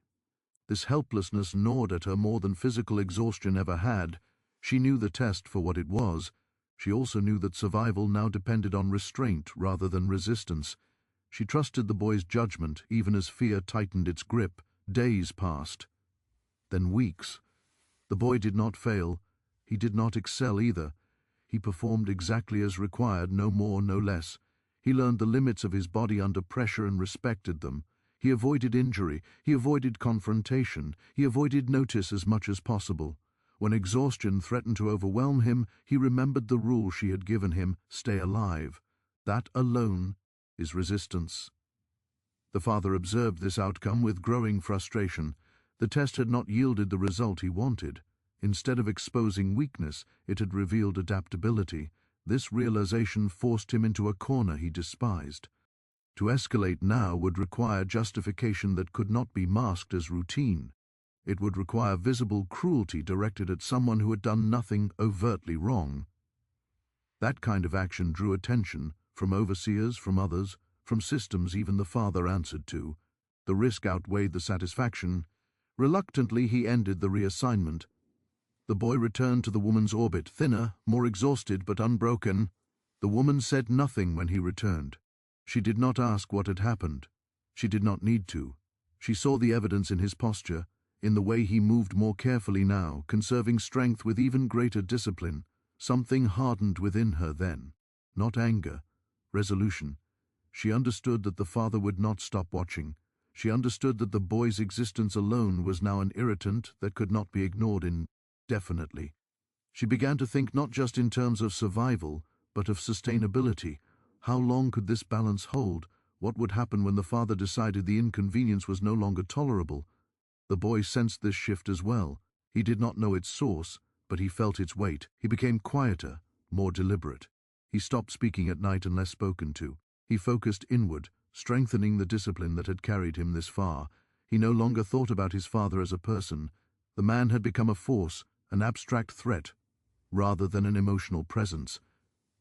This helplessness gnawed at her more than physical exhaustion ever had. She knew the test for what it was. She also knew that survival now depended on restraint rather than resistance. She trusted the boy's judgment, even as fear tightened its grip. Days passed. Then weeks. The boy did not fail. He did not excel either. He performed exactly as required, no more, no less. He learned the limits of his body under pressure and respected them. He avoided injury. He avoided confrontation. He avoided notice as much as possible. When exhaustion threatened to overwhelm him, he remembered the rule she had given him: stay alive. That alone is resistance. The father observed this outcome with growing frustration. The test had not yielded the result he wanted. Instead of exposing weakness, it had revealed adaptability. This realization forced him into a corner he despised. To escalate now would require justification that could not be masked as routine. It would require visible cruelty directed at someone who had done nothing overtly wrong. That kind of action drew attention from overseers, from others, from systems even the father answered to. The risk outweighed the satisfaction. Reluctantly, he ended the reassignment. The boy returned to the woman's orbit, thinner, more exhausted but unbroken. The woman said nothing when he returned. She did not ask what had happened. She did not need to. She saw the evidence in his posture, in the way he moved more carefully now, conserving strength with even greater discipline. Something hardened within her then. Not anger, resolution. She understood that the father would not stop watching. She understood that the boy's existence alone was now an irritant that could not be ignored indefinitely. She began to think not just in terms of survival, but of sustainability. How long could this balance hold? What would happen when the father decided the inconvenience was no longer tolerable? The boy sensed this shift as well. He did not know its source, but he felt its weight. He became quieter, more deliberate. He stopped speaking at night unless spoken to. He focused inward, strengthening the discipline that had carried him this far. He no longer thought about his father as a person. The man had become a force, an abstract threat, rather than an emotional presence.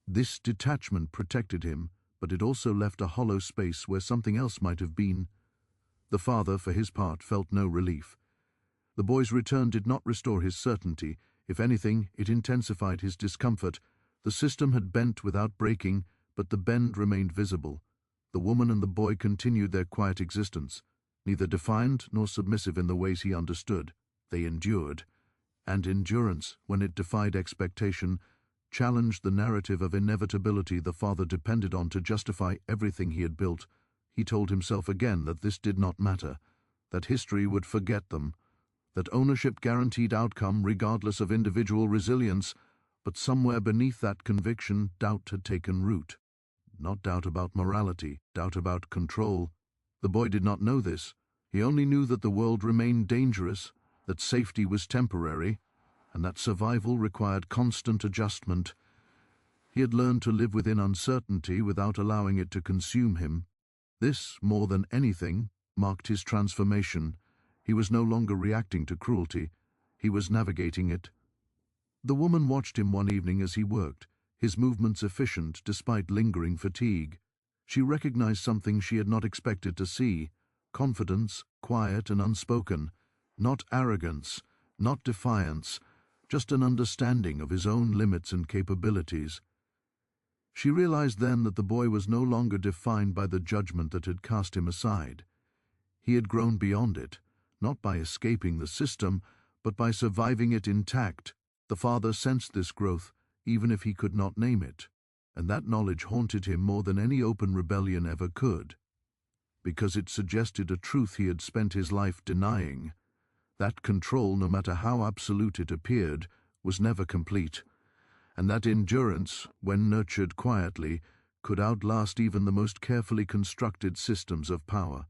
This detachment protected him, but it also left a hollow space where something else might have been. The father, for his part, felt no relief. The boy's return did not restore his certainty. If anything, it intensified his discomfort. The system had bent without breaking, but the bend remained visible. The woman and the boy continued their quiet existence, neither defiant nor submissive in the ways he understood. They endured. And endurance, when it defied expectation, challenged the narrative of inevitability the father depended on to justify everything he had built. He told himself again that this did not matter, that history would forget them, that ownership guaranteed outcome regardless of individual resilience, but somewhere beneath that conviction, doubt had taken root. Not doubt about morality, doubt about control. The boy did not know this. He only knew that the world remained dangerous, that safety was temporary, and that survival required constant adjustment. He had learned to live within uncertainty without allowing it to consume him. This, more than anything, marked his transformation. He was no longer reacting to cruelty. He was navigating it. The woman watched him one evening as he worked, his movements efficient despite lingering fatigue. She recognized something she had not expected to see: confidence, quiet and unspoken, not arrogance, not defiance, just an understanding of his own limits and capabilities. She realized then that the boy was no longer defined by the judgment that had cast him aside. He had grown beyond it, not by escaping the system, but by surviving it intact. The father sensed this growth, even if he could not name it, and that knowledge haunted him more than any open rebellion ever could, because it suggested a truth he had spent his life denying. That control, no matter how absolute it appeared, was never complete, and that endurance, when nurtured quietly, could outlast even the most carefully constructed systems of power.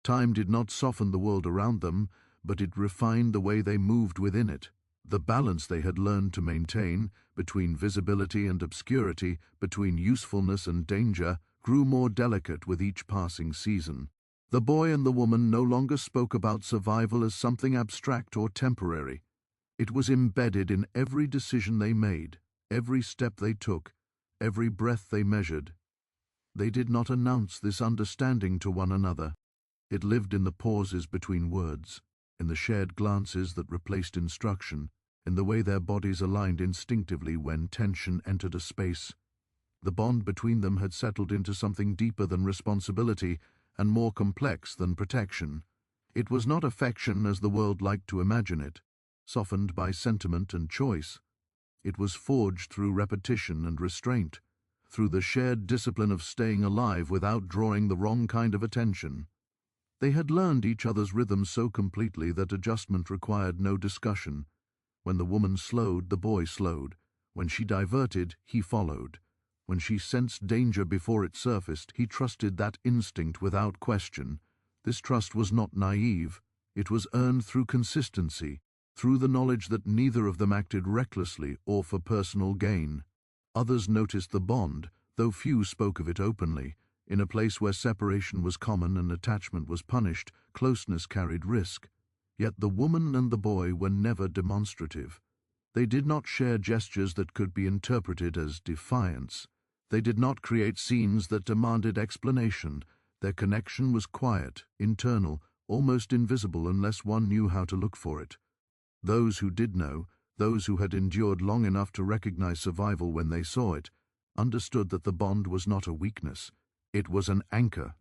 Time did not soften the world around them, but it refined the way they moved within it. The balance they had learned to maintain, between visibility and obscurity, between usefulness and danger, grew more delicate with each passing season. The boy and the woman no longer spoke about survival as something abstract or temporary. It was embedded in every decision they made, every step they took, every breath they measured. They did not announce this understanding to one another. It lived in the pauses between words, in the shared glances that replaced instruction, in the way their bodies aligned instinctively when tension entered a space. The bond between them had settled into something deeper than responsibility and more complex than protection. It was not affection as the world liked to imagine it, softened by sentiment and choice. It was forged through repetition and restraint, through the shared discipline of staying alive without drawing the wrong kind of attention. They had learned each other's rhythms so completely that adjustment required no discussion. When the woman slowed, the boy slowed. When she diverted, he followed. When she sensed danger before it surfaced, he trusted that instinct without question. This trust was not naive. It was earned through consistency, through the knowledge that neither of them acted recklessly or for personal gain. Others noticed the bond, though few spoke of it openly. In a place where separation was common and attachment was punished, closeness carried risk. Yet the woman and the boy were never demonstrative. They did not share gestures that could be interpreted as defiance. They did not create scenes that demanded explanation. Their connection was quiet, internal, almost invisible unless one knew how to look for it. Those who did know, those who had endured long enough to recognize survival when they saw it, understood that the bond was not a weakness. It was an anchor.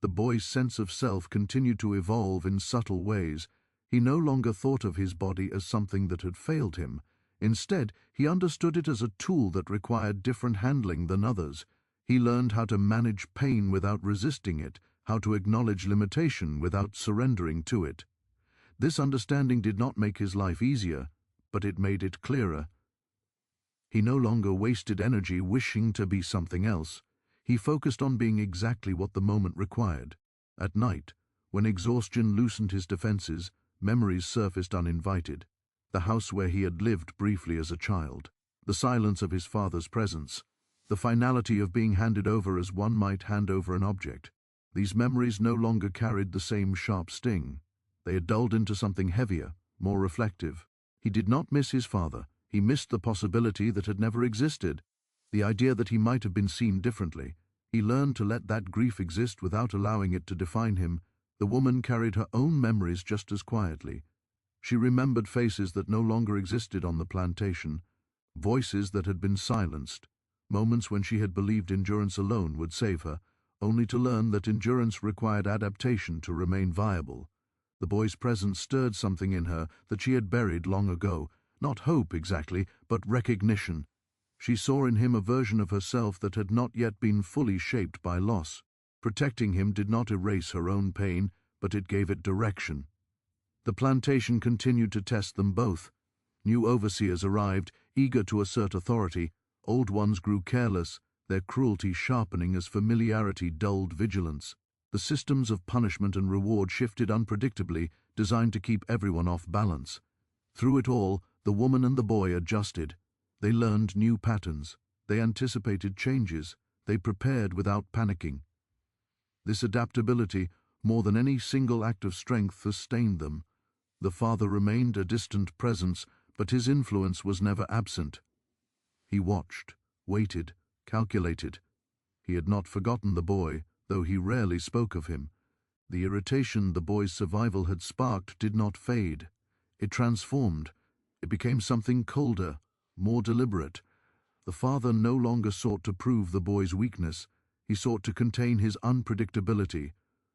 The boy's sense of self continued to evolve in subtle ways. He no longer thought of his body as something that had failed him. Instead, he understood it as a tool that required different handling than others. He learned how to manage pain without resisting it, how to acknowledge limitation without surrendering to it. This understanding did not make his life easier, but it made it clearer. He no longer wasted energy wishing to be something else. He focused on being exactly what the moment required. At night, When exhaustion loosened his defenses, memories surfaced uninvited. The house where he had lived briefly as a child, the silence of his father's presence, the finality of being handed over as one might hand over an object. These memories no longer carried the same sharp sting. They had dulled into something heavier, more reflective. He did not miss his father. He missed the possibility that had never existed, the idea that he might have been seen differently. He learned to let that grief exist without allowing it to define him. The woman carried her own memories just as quietly. She remembered faces that no longer existed on the plantation, voices that had been silenced, moments when she had believed endurance alone would save her, only to learn that endurance required adaptation to remain viable. The boy's presence stirred something in her that she had buried long ago, not hope exactly, but recognition. She saw in him a version of herself that had not yet been fully shaped by loss. Protecting him did not erase her own pain, but it gave it direction. The plantation continued to test them both. New overseers arrived, eager to assert authority. Old ones grew careless, their cruelty sharpening as familiarity dulled vigilance. The systems of punishment and reward shifted unpredictably, designed to keep everyone off balance. Through it all, the woman and the boy adjusted. They learned new patterns. They anticipated changes. They prepared without panicking. This adaptability, more than any single act of strength, sustained them. The father remained a distant presence, but his influence was never absent. He watched, waited, calculated. He had not forgotten the boy, though he rarely spoke of him. The irritation the boy's survival had sparked did not fade. It transformed. It became something colder, more deliberate. The father no longer sought to prove the boy's weakness. He sought to contain his unpredictability.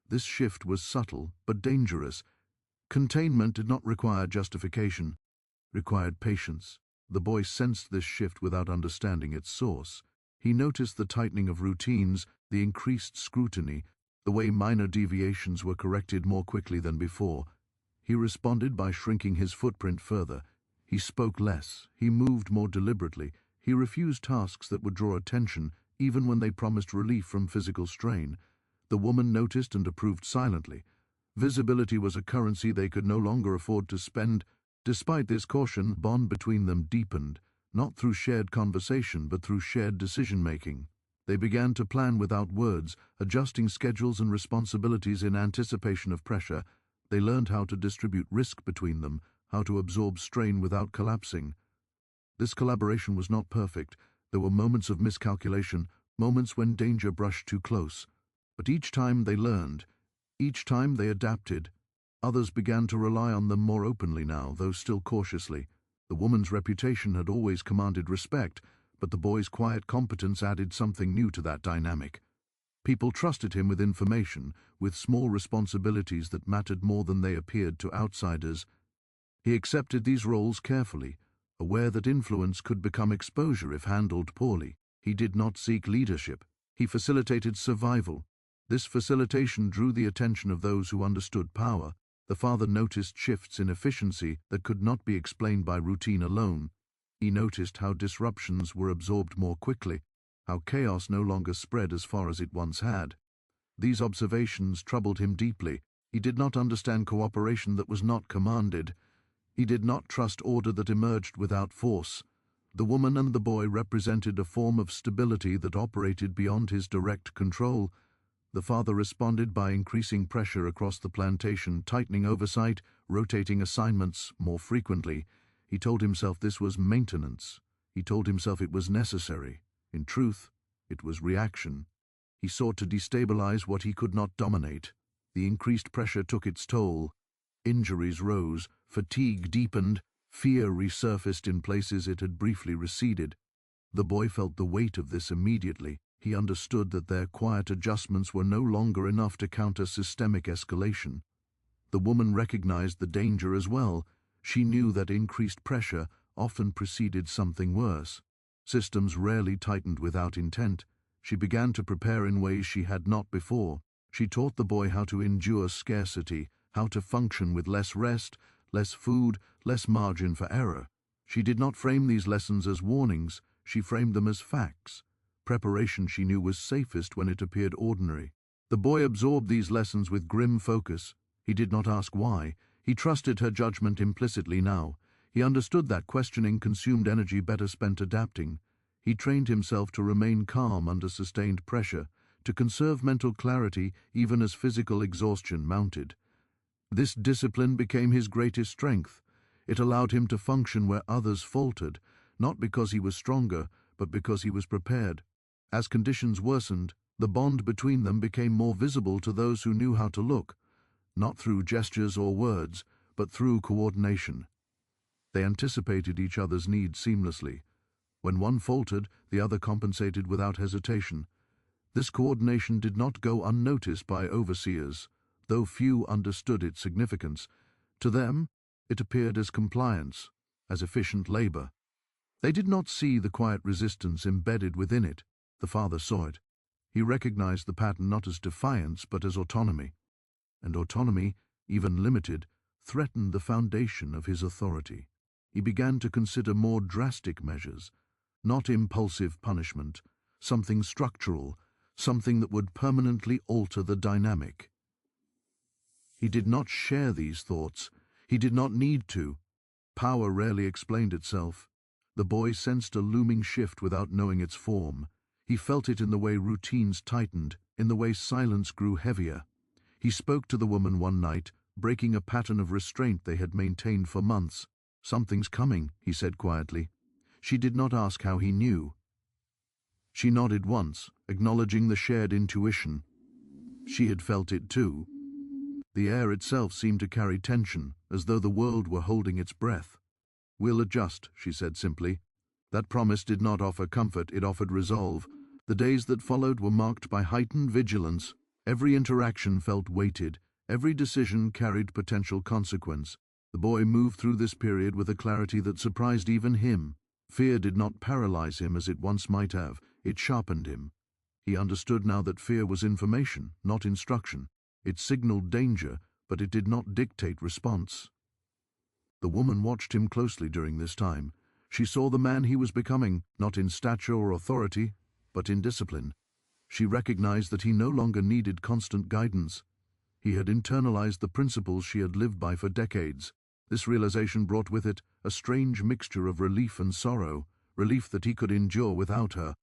This shift was subtle, but dangerous. Containment did not require justification, required patience. The boy sensed this shift without understanding its source. He noticed the tightening of routines, the increased scrutiny, the way minor deviations were corrected more quickly than before. He responded by shrinking his footprint further. He spoke less. He moved more deliberately. He refused tasks that would draw attention, even when they promised relief from physical strain. The woman noticed and approved silently. Visibility was a currency they could no longer afford to spend. Despite this caution, the bond between them deepened, not through shared conversation but through shared decision-making. They began to plan without words, adjusting schedules and responsibilities in anticipation of pressure. They learned how to distribute risk between them, how to absorb strain without collapsing. This collaboration was not perfect. There were moments of miscalculation, moments when danger brushed too close. But each time they learned, each time they adapted. Others began to rely on them more openly now, though still cautiously. The woman's reputation had always commanded respect, but the boy's quiet competence added something new to that dynamic. People trusted him with information, with small responsibilities that mattered more than they appeared to outsiders. He accepted these roles carefully, aware that influence could become exposure if handled poorly. He did not seek leadership. He facilitated survival. This facilitation drew the attention of those who understood power. The father noticed shifts in efficiency that could not be explained by routine alone. He noticed how disruptions were absorbed more quickly, how chaos no longer spread as far as it once had. These observations troubled him deeply. He did not understand cooperation that was not commanded. He did not trust order that emerged without force. The woman and the boy represented a form of stability that operated beyond his direct control. The father responded by increasing pressure across the plantation, tightening oversight, rotating assignments more frequently. He told himself this was maintenance. He told himself it was necessary. In truth, it was reaction. He sought to destabilize what he could not dominate. The increased pressure took its toll. Injuries rose, fatigue deepened, fear resurfaced in places it had briefly receded. The boy felt the weight of this immediately. He understood that their quiet adjustments were no longer enough to counter systemic escalation. The woman recognized the danger as well. She knew that increased pressure often preceded something worse. Systems rarely tightened without intent. She began to prepare in ways she had not before. She taught the boy how to endure scarcity, how to function with less rest, less food, less margin for error. She did not frame these lessons as warnings. She framed them as facts. Preparation, she knew, was safest when it appeared ordinary. The boy absorbed these lessons with grim focus. He did not ask why. He trusted her judgment implicitly now. He understood that questioning consumed energy better spent adapting. He trained himself to remain calm under sustained pressure, to conserve mental clarity even as physical exhaustion mounted. This discipline became his greatest strength. It allowed him to function where others faltered, not because he was stronger, but because he was prepared. As conditions worsened, the bond between them became more visible to those who knew how to look, not through gestures or words, but through coordination. They anticipated each other's needs seamlessly. When one faltered, the other compensated without hesitation. This coordination did not go unnoticed by overseers, though few understood its significance. To them, it appeared as compliance, as efficient labor. They did not see the quiet resistance embedded within it. The father saw it. He recognized the pattern not as defiance but as autonomy. And autonomy, even limited, threatened the foundation of his authority. He began to consider more drastic measures, not impulsive punishment, something structural, something that would permanently alter the dynamic. He did not share these thoughts. He did not need to. Power rarely explained itself. The boy sensed a looming shift without knowing its form. He felt it in the way routines tightened, in the way silence grew heavier. He spoke to the woman one night, breaking a pattern of restraint they had maintained for months. "Something's coming," he said quietly. She did not ask how he knew. She nodded once, acknowledging the shared intuition. She had felt it too. The air itself seemed to carry tension, as though the world were holding its breath. "We'll adjust," she said simply. That promise did not offer comfort, it offered resolve. The days that followed were marked by heightened vigilance. Every interaction felt weighted. Every decision carried potential consequence. The boy moved through this period with a clarity that surprised even him. Fear did not paralyze him as it once might have. It sharpened him. He understood now that fear was information, not instruction. It signaled danger, but it did not dictate response. The woman watched him closely during this time. She saw the man he was becoming, not in stature or authority, but in discipline. She recognized that he no longer needed constant guidance. He had internalized the principles she had lived by for decades. This realization brought with it a strange mixture of relief and sorrow, relief that he could endure without her,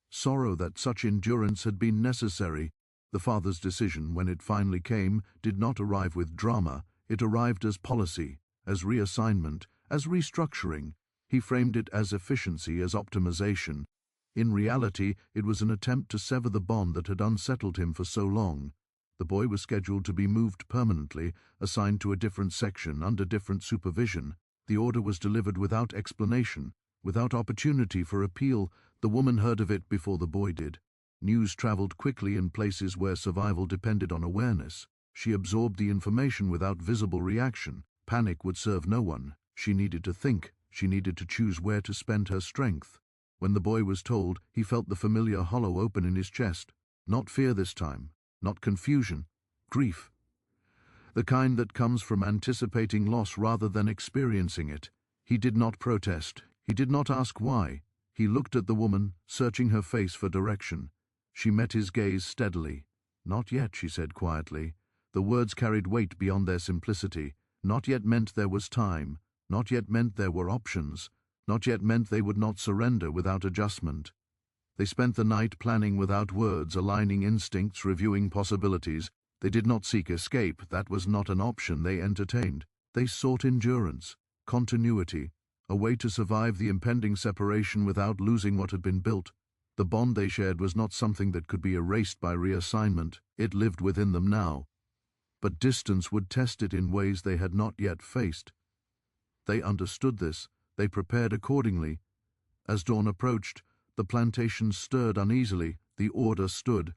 sorrow that such endurance had been necessary. The father's decision, when it finally came, did not arrive with drama. It arrived as policy, as reassignment, as restructuring. He framed it as efficiency, as optimization. In reality, it was an attempt to sever the bond that had unsettled him for so long. The boy was scheduled to be moved permanently, assigned to a different section, under different supervision. The order was delivered without explanation, without opportunity for appeal. The woman heard of it before the boy did. News traveled quickly in places where survival depended on awareness. She absorbed the information without visible reaction. Panic would serve no one. She needed to think. She needed to choose where to spend her strength. When the boy was told, he felt the familiar hollow open in his chest. Not fear this time, not confusion, grief. The kind that comes from anticipating loss rather than experiencing it. He did not protest. He did not ask why. He looked at the woman, searching her face for direction. She met his gaze steadily. "Not yet," she said quietly. The words carried weight beyond their simplicity. Not yet meant there was time. Not yet meant there were options. Not yet meant they would not surrender without adjustment. They spent the night planning without words, aligning instincts, reviewing possibilities. They did not seek escape. That was not an option they entertained. They sought endurance, continuity, a way to survive the impending separation without losing what had been built. The bond they shared was not something that could be erased by reassignment. It lived within them now. But distance would test it in ways they had not yet faced. They understood this. They prepared accordingly. As dawn approached, the plantation stirred uneasily. The order stood.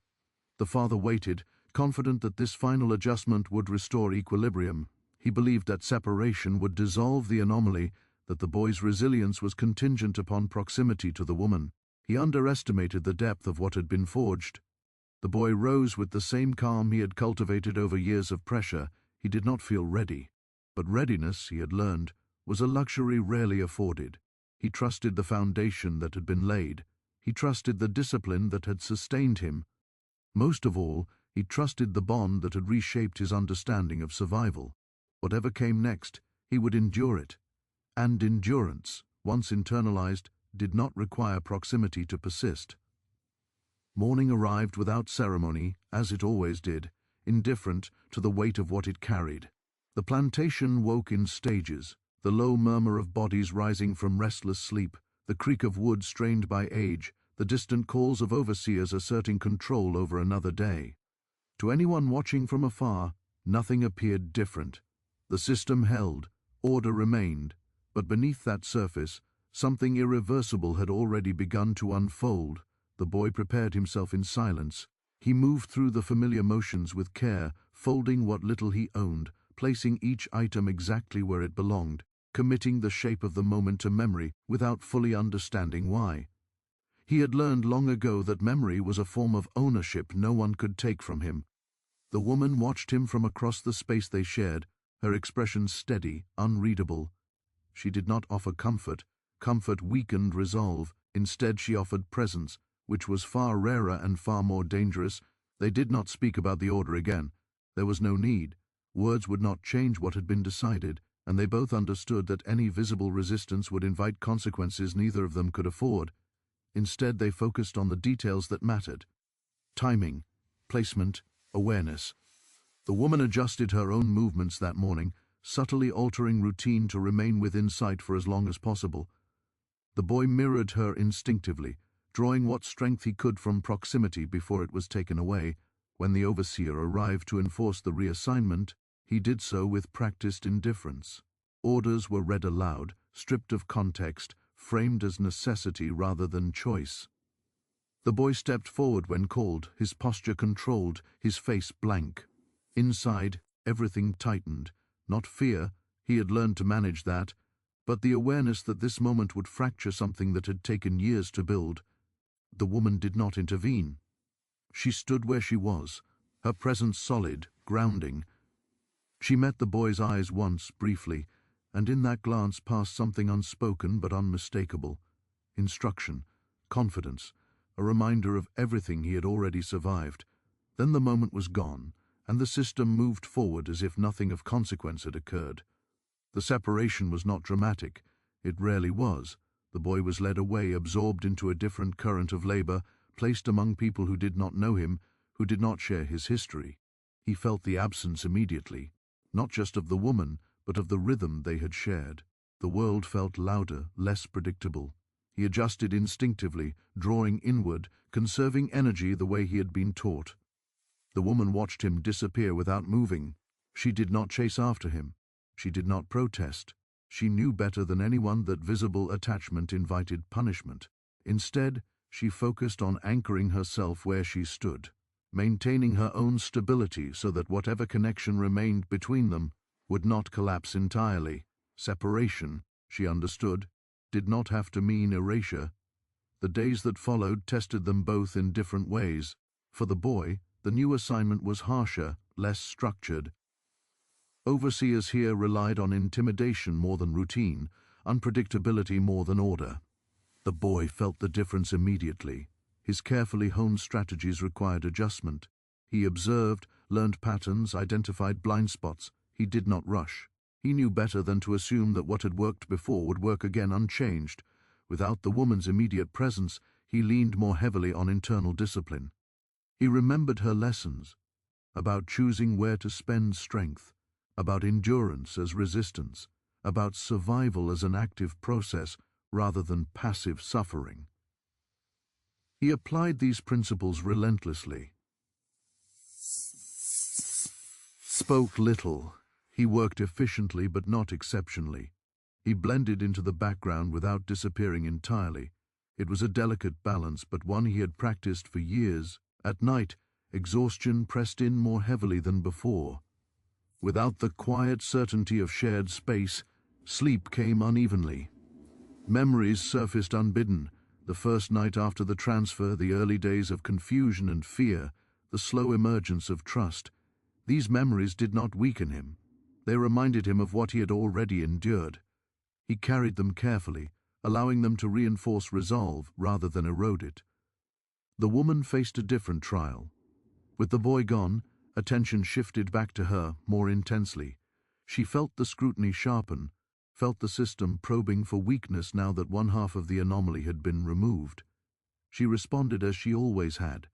The father waited, confident that this final adjustment would restore equilibrium. He believed that separation would dissolve the anomaly, that the boy's resilience was contingent upon proximity to the woman. He underestimated the depth of what had been forged. The boy rose with the same calm he had cultivated over years of pressure. He did not feel ready. But readiness, he had learned, was a luxury rarely afforded. He trusted the foundation that had been laid. He trusted the discipline that had sustained him. Most of all, He trusted the bond that had reshaped his understanding of survival. Whatever came next, he would endure it. And endurance, once internalized, did not require proximity to persist. Morning arrived without ceremony, as it always did, indifferent to the weight of what it carried. The plantation woke in stages, the low murmur of bodies rising from restless sleep, the creak of wood strained by age, the distant calls of overseers asserting control over another day. To anyone watching from afar, nothing appeared different. The system held, order remained, but beneath that surface, something irreversible had already begun to unfold. The boy prepared himself in silence. He moved through the familiar motions with care, folding what little he owned, placing each item exactly where it belonged, committing the shape of the moment to memory without fully understanding why. He had learned long ago that memory was a form of ownership no one could take from him. The woman watched him from across the space they shared, her expression steady, unreadable. She did not offer comfort. Comfort weakened resolve. Instead, she offered presence, which was far rarer and far more dangerous. They did not speak about the order again. There was no need. Words would not change what had been decided, and they both understood that any visible resistance would invite consequences neither of them could afford. Instead, they focused on the details that mattered. Timing, placement, awareness. The woman adjusted her own movements that morning, subtly altering routine to remain within sight for as long as possible. The boy mirrored her instinctively, drawing what strength he could from proximity before it was taken away. When the overseer arrived to enforce the reassignment, he did so with practiced indifference. Orders were read aloud, stripped of context, framed as necessity rather than choice. The boy stepped forward when called, his posture controlled, his face blank. Inside, everything tightened. Not fear, he had learned to manage that, but the awareness that this moment would fracture something that had taken years to build. The woman did not intervene. She stood where she was, her presence solid, grounding. She met the boy's eyes once, briefly, and in that glance passed something unspoken but unmistakable. Instruction, confidence, a reminder of everything he had already survived. Then the moment was gone, and the system moved forward as if nothing of consequence had occurred. The separation was not dramatic. It rarely was. The boy was led away, absorbed into a different current of labor, placed among people who did not know him, who did not share his history. He felt the absence immediately, not just of the woman, but of the rhythm they had shared. The world felt louder, less predictable. He adjusted instinctively, drawing inward, conserving energy the way he had been taught. The woman watched him disappear without moving. She did not chase after him. She did not protest. She knew better than anyone that visible attachment invited punishment. Instead, she focused on anchoring herself where she stood, maintaining her own stability so that whatever connection remained between them would not collapse entirely. Separation, she understood, did not have to mean erasure. The days that followed tested them both in different ways. For the boy, the new assignment was harsher, less structured. Overseers here relied on intimidation more than routine, unpredictability more than order. The boy felt the difference immediately. His carefully honed strategies required adjustment. He observed, learned patterns, identified blind spots. He did not rush. He knew better than to assume that what had worked before would work again unchanged. Without the woman's immediate presence, he leaned more heavily on internal discipline. He remembered her lessons about choosing where to spend strength, about endurance as resistance, about survival as an active process rather than passive suffering. He applied these principles relentlessly. Spoke little. He worked efficiently but not exceptionally. He blended into the background without disappearing entirely. It was a delicate balance, but one he had practiced for years. At night, exhaustion pressed in more heavily than before. Without the quiet certainty of shared space, sleep came unevenly. Memories surfaced unbidden. The first night after the transfer, the early days of confusion and fear, the slow emergence of trust. These memories did not weaken him. They reminded him of what he had already endured. He carried them carefully, allowing them to reinforce resolve rather than erode it. The woman faced a different trial. With the boy gone, attention shifted back to her more intensely. She felt the scrutiny sharpen, felt the system probing for weakness now that one half of the anomaly had been removed. She responded as she always had,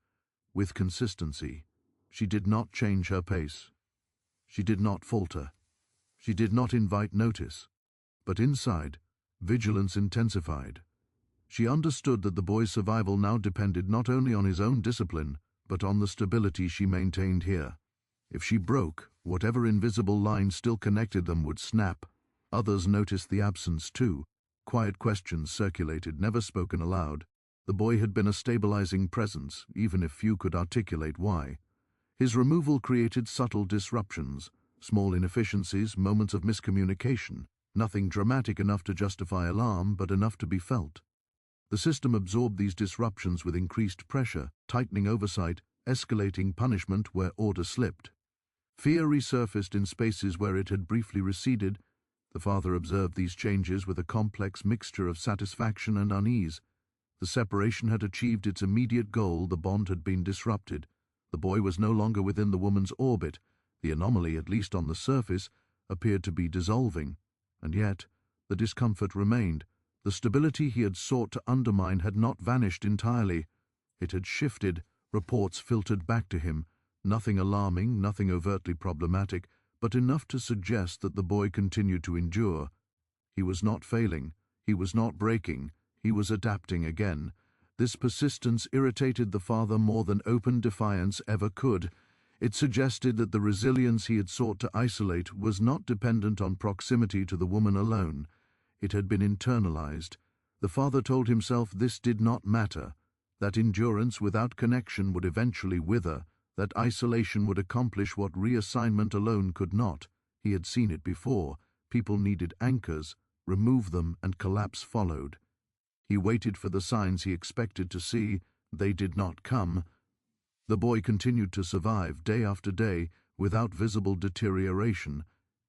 with consistency. She did not change her pace. She did not falter. She did not invite notice. But inside, vigilance intensified. She understood that the boy's survival now depended not only on his own discipline, but on the stability she maintained here. If she broke, whatever invisible line still connected them would snap. Others noticed the absence too. Quiet questions circulated, never spoken aloud. The boy had been a stabilizing presence, even if few could articulate why. His removal created subtle disruptions, small inefficiencies, moments of miscommunication, nothing dramatic enough to justify alarm, but enough to be felt. The system absorbed these disruptions with increased pressure, tightening oversight, escalating punishment where order slipped. Fear resurfaced in spaces where it had briefly receded. The father observed these changes with a complex mixture of satisfaction and unease. The separation had achieved its immediate goal, the bond had been disrupted. The boy was no longer within the woman's orbit. The anomaly, at least on the surface, appeared to be dissolving. And yet, the discomfort remained. The stability he had sought to undermine had not vanished entirely. It had shifted, reports filtered back to him. Nothing alarming, nothing overtly problematic, but enough to suggest that the boy continued to endure. He was not failing. He was not breaking. He was adapting again. This persistence irritated the father more than open defiance ever could. It suggested that the resilience he had sought to isolate was not dependent on proximity to the woman alone. It had been internalized. The father told himself this did not matter, that endurance without connection would eventually wither, that isolation would accomplish what reassignment alone could not. He had seen it before. People needed anchors, remove them, and collapse followed. He waited for the signs he expected to see. They did not come. The boy continued to survive day after day without visible deterioration.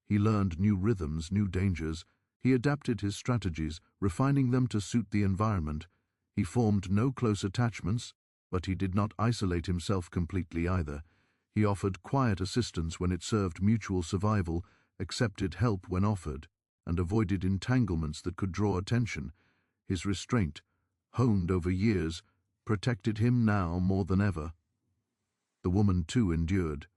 He learned new rhythms, new dangers. He adapted his strategies, refining them to suit the environment. He formed no close attachments, but he did not isolate himself completely either. He offered quiet assistance when it served mutual survival, accepted help when offered, and avoided entanglements that could draw attention. His restraint, honed over years, protected him now more than ever. The woman too endured.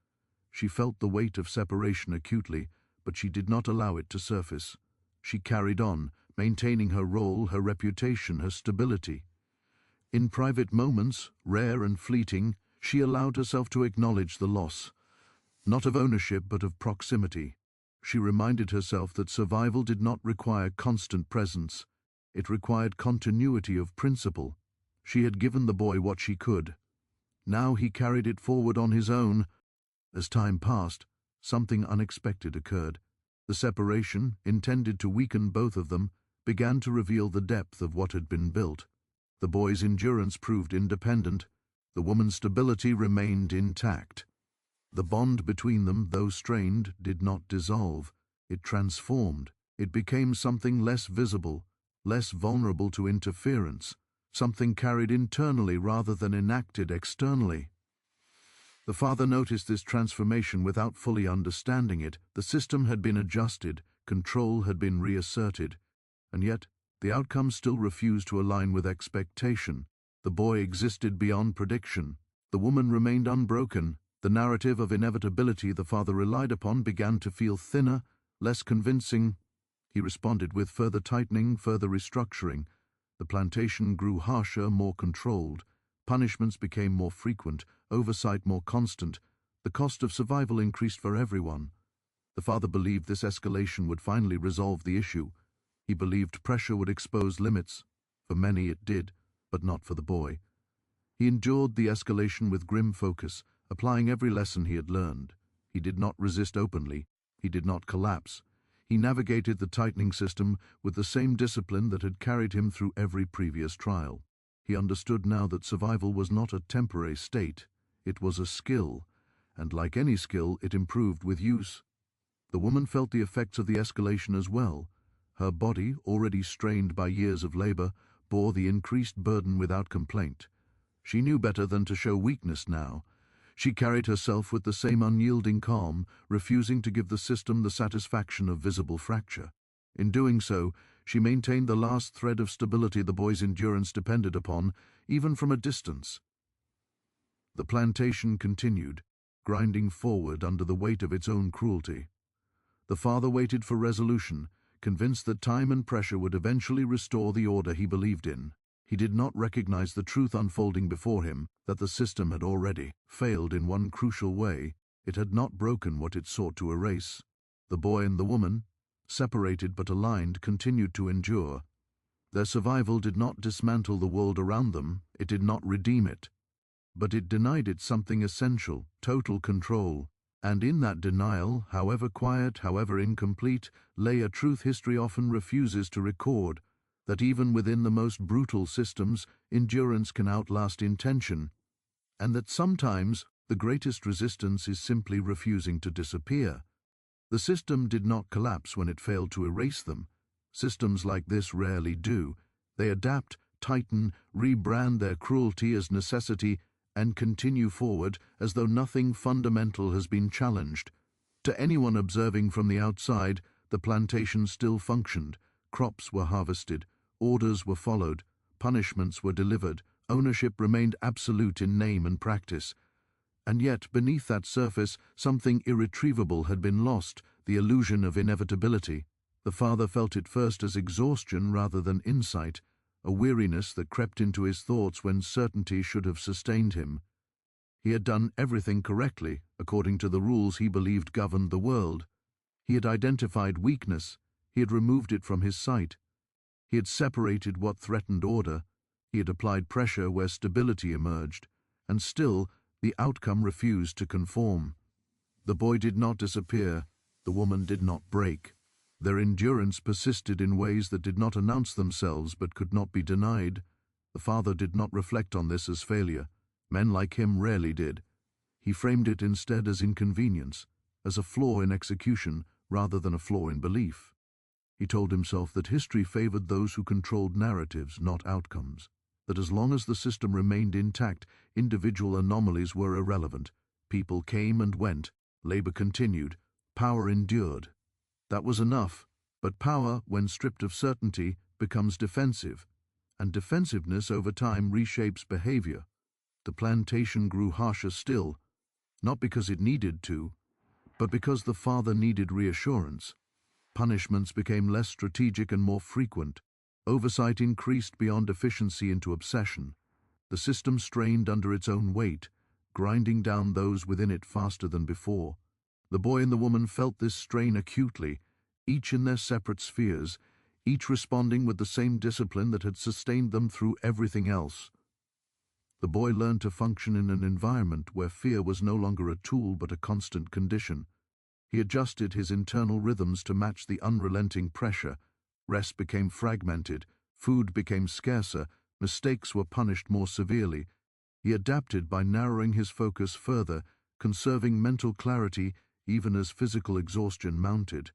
She felt the weight of separation acutely, but she did not allow it to surface. She carried on, maintaining her role, her reputation, her stability. In private moments, rare and fleeting, she allowed herself to acknowledge the loss, not of ownership but of proximity. She reminded herself that survival did not require constant presence. It required continuity of principle. She had given the boy what she could. Now he carried it forward on his own. As time passed, something unexpected occurred. The separation, intended to weaken both of them, began to reveal the depth of what had been built. The boy's endurance proved independent. The woman's stability remained intact. The bond between them, though strained, did not dissolve. It transformed. It became something less visible, less vulnerable to interference, something carried internally rather than enacted externally. The father noticed this transformation without fully understanding it. The system had been adjusted, control had been reasserted, and yet the outcome still refused to align with expectation. The boy existed beyond prediction. The woman remained unbroken. The narrative of inevitability the father relied upon began to feel thinner, less convincing. He responded with further tightening, further restructuring. The plantation grew harsher, more controlled. Punishments became more frequent, oversight more constant. The cost of survival increased for everyone. The father believed this escalation would finally resolve the issue. He believed pressure would expose limits. For many it did, but not for the boy. He endured the escalation with grim focus, applying every lesson he had learned. He did not resist openly. He did not collapse. He navigated the tightening system with the same discipline that had carried him through every previous trial. He understood now that survival was not a temporary state. It was a skill, and like any skill, it improved with use. The woman felt the effects of the escalation as well. Her body, already strained by years of labor, bore the increased burden without complaint. She knew better than to show weakness now. She carried herself with the same unyielding calm, refusing to give the system the satisfaction of visible fracture. In doing so, she maintained the last thread of stability the boy's endurance depended upon, even from a distance. The plantation continued, grinding forward under the weight of its own cruelty. The father waited for resolution, convinced that time and pressure would eventually restore the order he believed in. He did not recognize the truth unfolding before him, that the system had already failed in one crucial way. It had not broken what it sought to erase. The boy and the woman, separated but aligned, continued to endure. Their survival did not dismantle the world around them, it did not redeem it. But it denied it something essential, total control. And in that denial, however quiet, however incomplete, lay a truth history often refuses to record, that even within the most brutal systems, endurance can outlast intention, and that sometimes the greatest resistance is simply refusing to disappear. The system did not collapse when it failed to erase them. Systems like this rarely do. They adapt, tighten, rebrand their cruelty as necessity, and continue forward as though nothing fundamental has been challenged. To anyone observing from the outside, the plantation still functioned. Crops were harvested, orders were followed, punishments were delivered, ownership remained absolute in name and practice. And yet, beneath that surface, something irretrievable had been lost, the illusion of inevitability. The father felt it first as exhaustion rather than insight, a weariness that crept into his thoughts when certainty should have sustained him. He had done everything correctly, according to the rules he believed governed the world. He had identified weakness, he had removed it from his sight. He had separated what threatened order, he had applied pressure where stability emerged, and still the outcome refused to conform. The boy did not disappear, the woman did not break. Their endurance persisted in ways that did not announce themselves but could not be denied. The father did not reflect on this as failure. Men like him rarely did. He framed it instead as inconvenience, as a flaw in execution rather than a flaw in belief. He told himself that history favored those who controlled narratives, not outcomes. That as long as the system remained intact, individual anomalies were irrelevant. People came and went, labor continued, power endured. That was enough, but power, when stripped of certainty, becomes defensive, and defensiveness over time reshapes behavior. The plantation grew harsher still, not because it needed to, but because the father needed reassurance. Punishments became less strategic and more frequent. Oversight increased beyond efficiency into obsession. The system strained under its own weight, grinding down those within it faster than before. The boy and the woman felt this strain acutely, each in their separate spheres, each responding with the same discipline that had sustained them through everything else. The boy learned to function in an environment where fear was no longer a tool but a constant condition. He adjusted his internal rhythms to match the unrelenting pressure. Rest became fragmented, food became scarcer, mistakes were punished more severely. He adapted by narrowing his focus further, conserving mental clarity even as physical exhaustion mounted.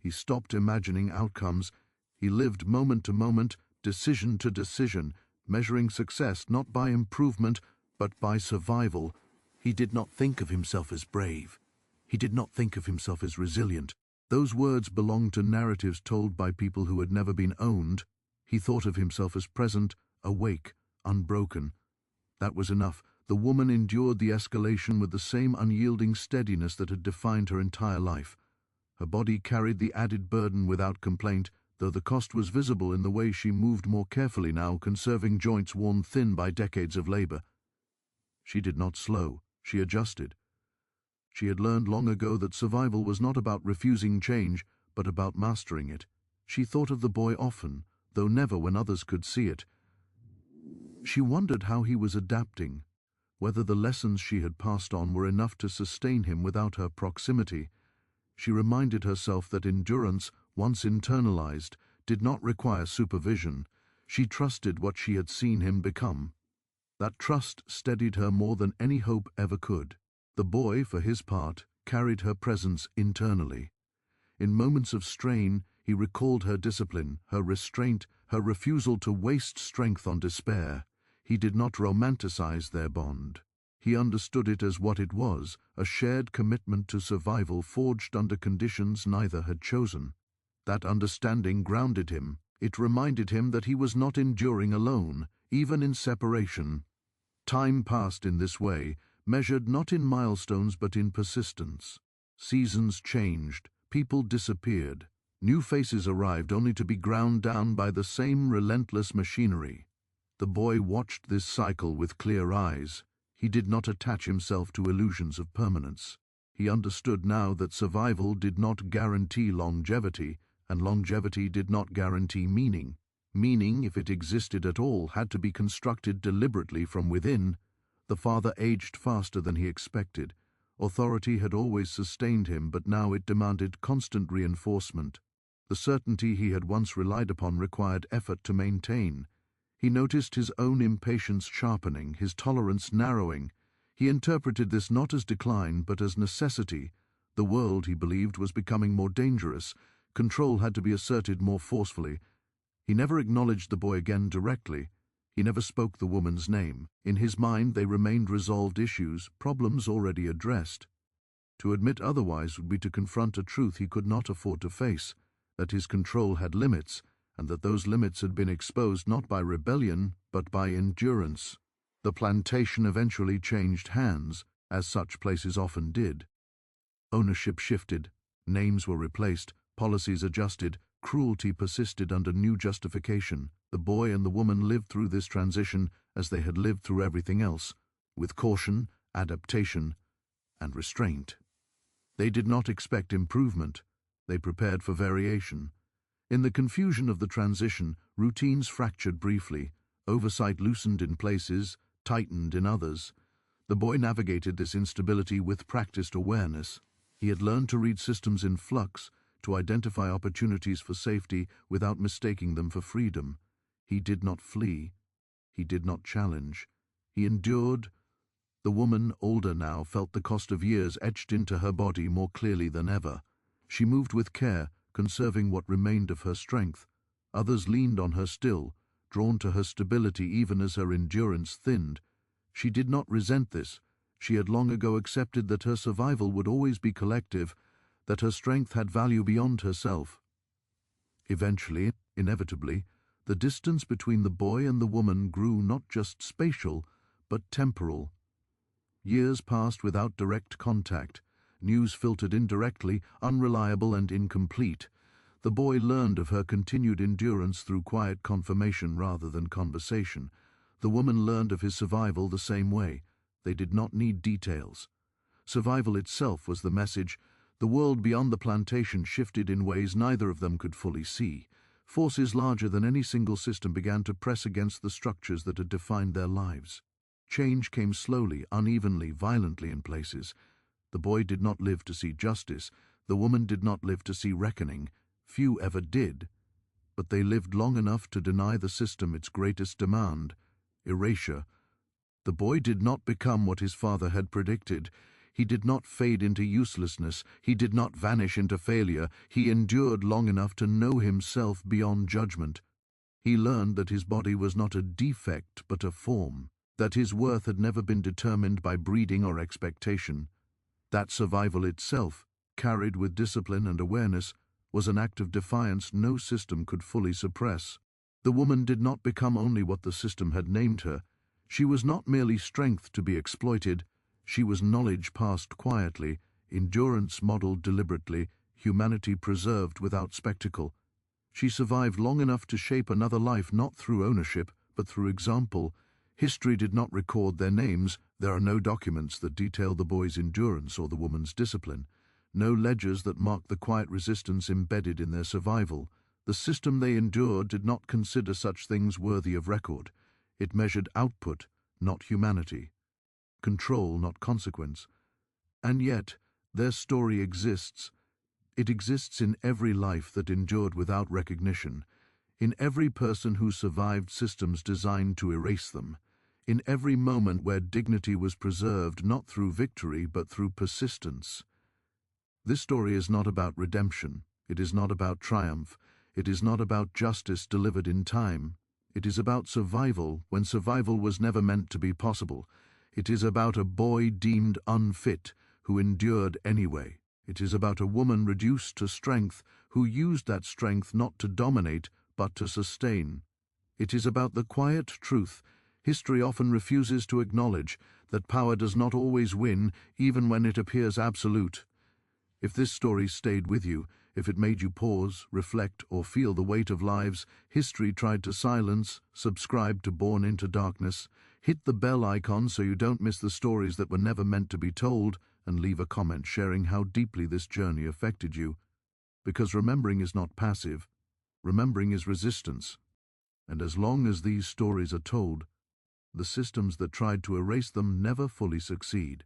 He stopped imagining outcomes. He lived moment to moment, decision to decision, measuring success not by improvement, but by survival. He did not think of himself as brave. He did not think of himself as resilient. Those words belonged to narratives told by people who had never been owned. He thought of himself as present, awake, unbroken. That was enough. The woman endured the escalation with the same unyielding steadiness that had defined her entire life. Her body carried the added burden without complaint, though the cost was visible in the way she moved more carefully now, conserving joints worn thin by decades of labor. She did not slow, she adjusted. She had learned long ago that survival was not about refusing change, but about mastering it. She thought of the boy often, though never when others could see it. She wondered how he was adapting, whether the lessons she had passed on were enough to sustain him without her proximity. She reminded herself that endurance, once internalized, did not require supervision. She trusted what she had seen him become. That trust steadied her more than any hope ever could. The boy, for his part, carried her presence internally. In moments of strain, he recalled her discipline, her restraint, her refusal to waste strength on despair. He did not romanticize their bond. He understood it as what it was, a shared commitment to survival forged under conditions neither had chosen. That understanding grounded him. It reminded him that he was not enduring alone, even in separation. Time passed in this way, measured not in milestones but in persistence. Seasons changed, people disappeared. New faces arrived only to be ground down by the same relentless machinery. The boy watched this cycle with clear eyes. He did not attach himself to illusions of permanence. He understood now that survival did not guarantee longevity, and longevity did not guarantee meaning. Meaning, if it existed at all, had to be constructed deliberately from within. The father aged faster than he expected. Authority had always sustained him, but now it demanded constant reinforcement. The certainty he had once relied upon required effort to maintain. He noticed his own impatience sharpening, his tolerance narrowing. He interpreted this not as decline, but as necessity. The world, he believed, was becoming more dangerous. Control had to be asserted more forcefully. He never acknowledged the boy again directly. He never spoke the woman's name. In his mind they remained resolved issues, problems already addressed. To admit otherwise would be to confront a truth he could not afford to face, that his control had limits, and that those limits had been exposed not by rebellion, but by endurance. The plantation eventually changed hands, as such places often did. Ownership shifted, names were replaced, policies adjusted, cruelty persisted under new justification. The boy and the woman lived through this transition as they had lived through everything else, with caution, adaptation, and restraint. They did not expect improvement. They prepared for variation. In the confusion of the transition, routines fractured briefly, oversight loosened in places, tightened in others. The boy navigated this instability with practiced awareness. He had learned to read systems in flux, to identify opportunities for safety without mistaking them for freedom. He did not flee. He did not challenge. He endured. The woman, older now, felt the cost of years etched into her body more clearly than ever. She moved with care, conserving what remained of her strength. Others leaned on her still, drawn to her stability even as her endurance thinned. She did not resent this. She had long ago accepted that her survival would always be collective, that her strength had value beyond herself. Eventually, inevitably, the distance between the boy and the woman grew not just spatial, but temporal. Years passed without direct contact. News filtered indirectly, unreliable and incomplete. The boy learned of her continued endurance through quiet confirmation rather than conversation. The woman learned of his survival the same way. They did not need details. Survival itself was the message. The world beyond the plantation shifted in ways neither of them could fully see. Forces larger than any single system began to press against the structures that had defined their lives. Change came slowly, unevenly, violently in places. The boy did not live to see justice. The woman did not live to see reckoning. Few ever did. But they lived long enough to deny the system its greatest demand, erasure. The boy did not become what his father had predicted. He did not fade into uselessness. He did not vanish into failure. He endured long enough to know himself beyond judgment. He learned that his body was not a defect but a form, that his worth had never been determined by breeding or expectation. That survival itself, carried with discipline and awareness, was an act of defiance no system could fully suppress. The woman did not become only what the system had named her. She was not merely strength to be exploited. She was knowledge passed quietly, endurance modeled deliberately, humanity preserved without spectacle. She survived long enough to shape another life not through ownership, but through example. History did not record their names. There are no documents that detail the boy's endurance or the woman's discipline. No ledgers that mark the quiet resistance embedded in their survival. The system they endured did not consider such things worthy of record. It measured output, not humanity. Control, not consequence. And yet, their story exists. It exists in every life that endured without recognition, in every person who survived systems designed to erase them, in every moment where dignity was preserved not through victory but through persistence. This story is not about redemption. It is not about triumph. It is not about justice delivered in time. It is about survival when survival was never meant to be possible. It is about a boy deemed unfit who endured anyway. It is about a woman reduced to strength who used that strength not to dominate but to sustain. It is about the quiet truth history often refuses to acknowledge, that power does not always win, even when it appears absolute. If this story stayed with you, if it made you pause, reflect, or feel the weight of lives history tried to silence, subscribe to Born into Darkness, hit the bell icon so you don't miss the stories that were never meant to be told, and leave a comment sharing how deeply this journey affected you. Because remembering is not passive, remembering is resistance. And as long as these stories are told, the systems that tried to erase them never fully succeed.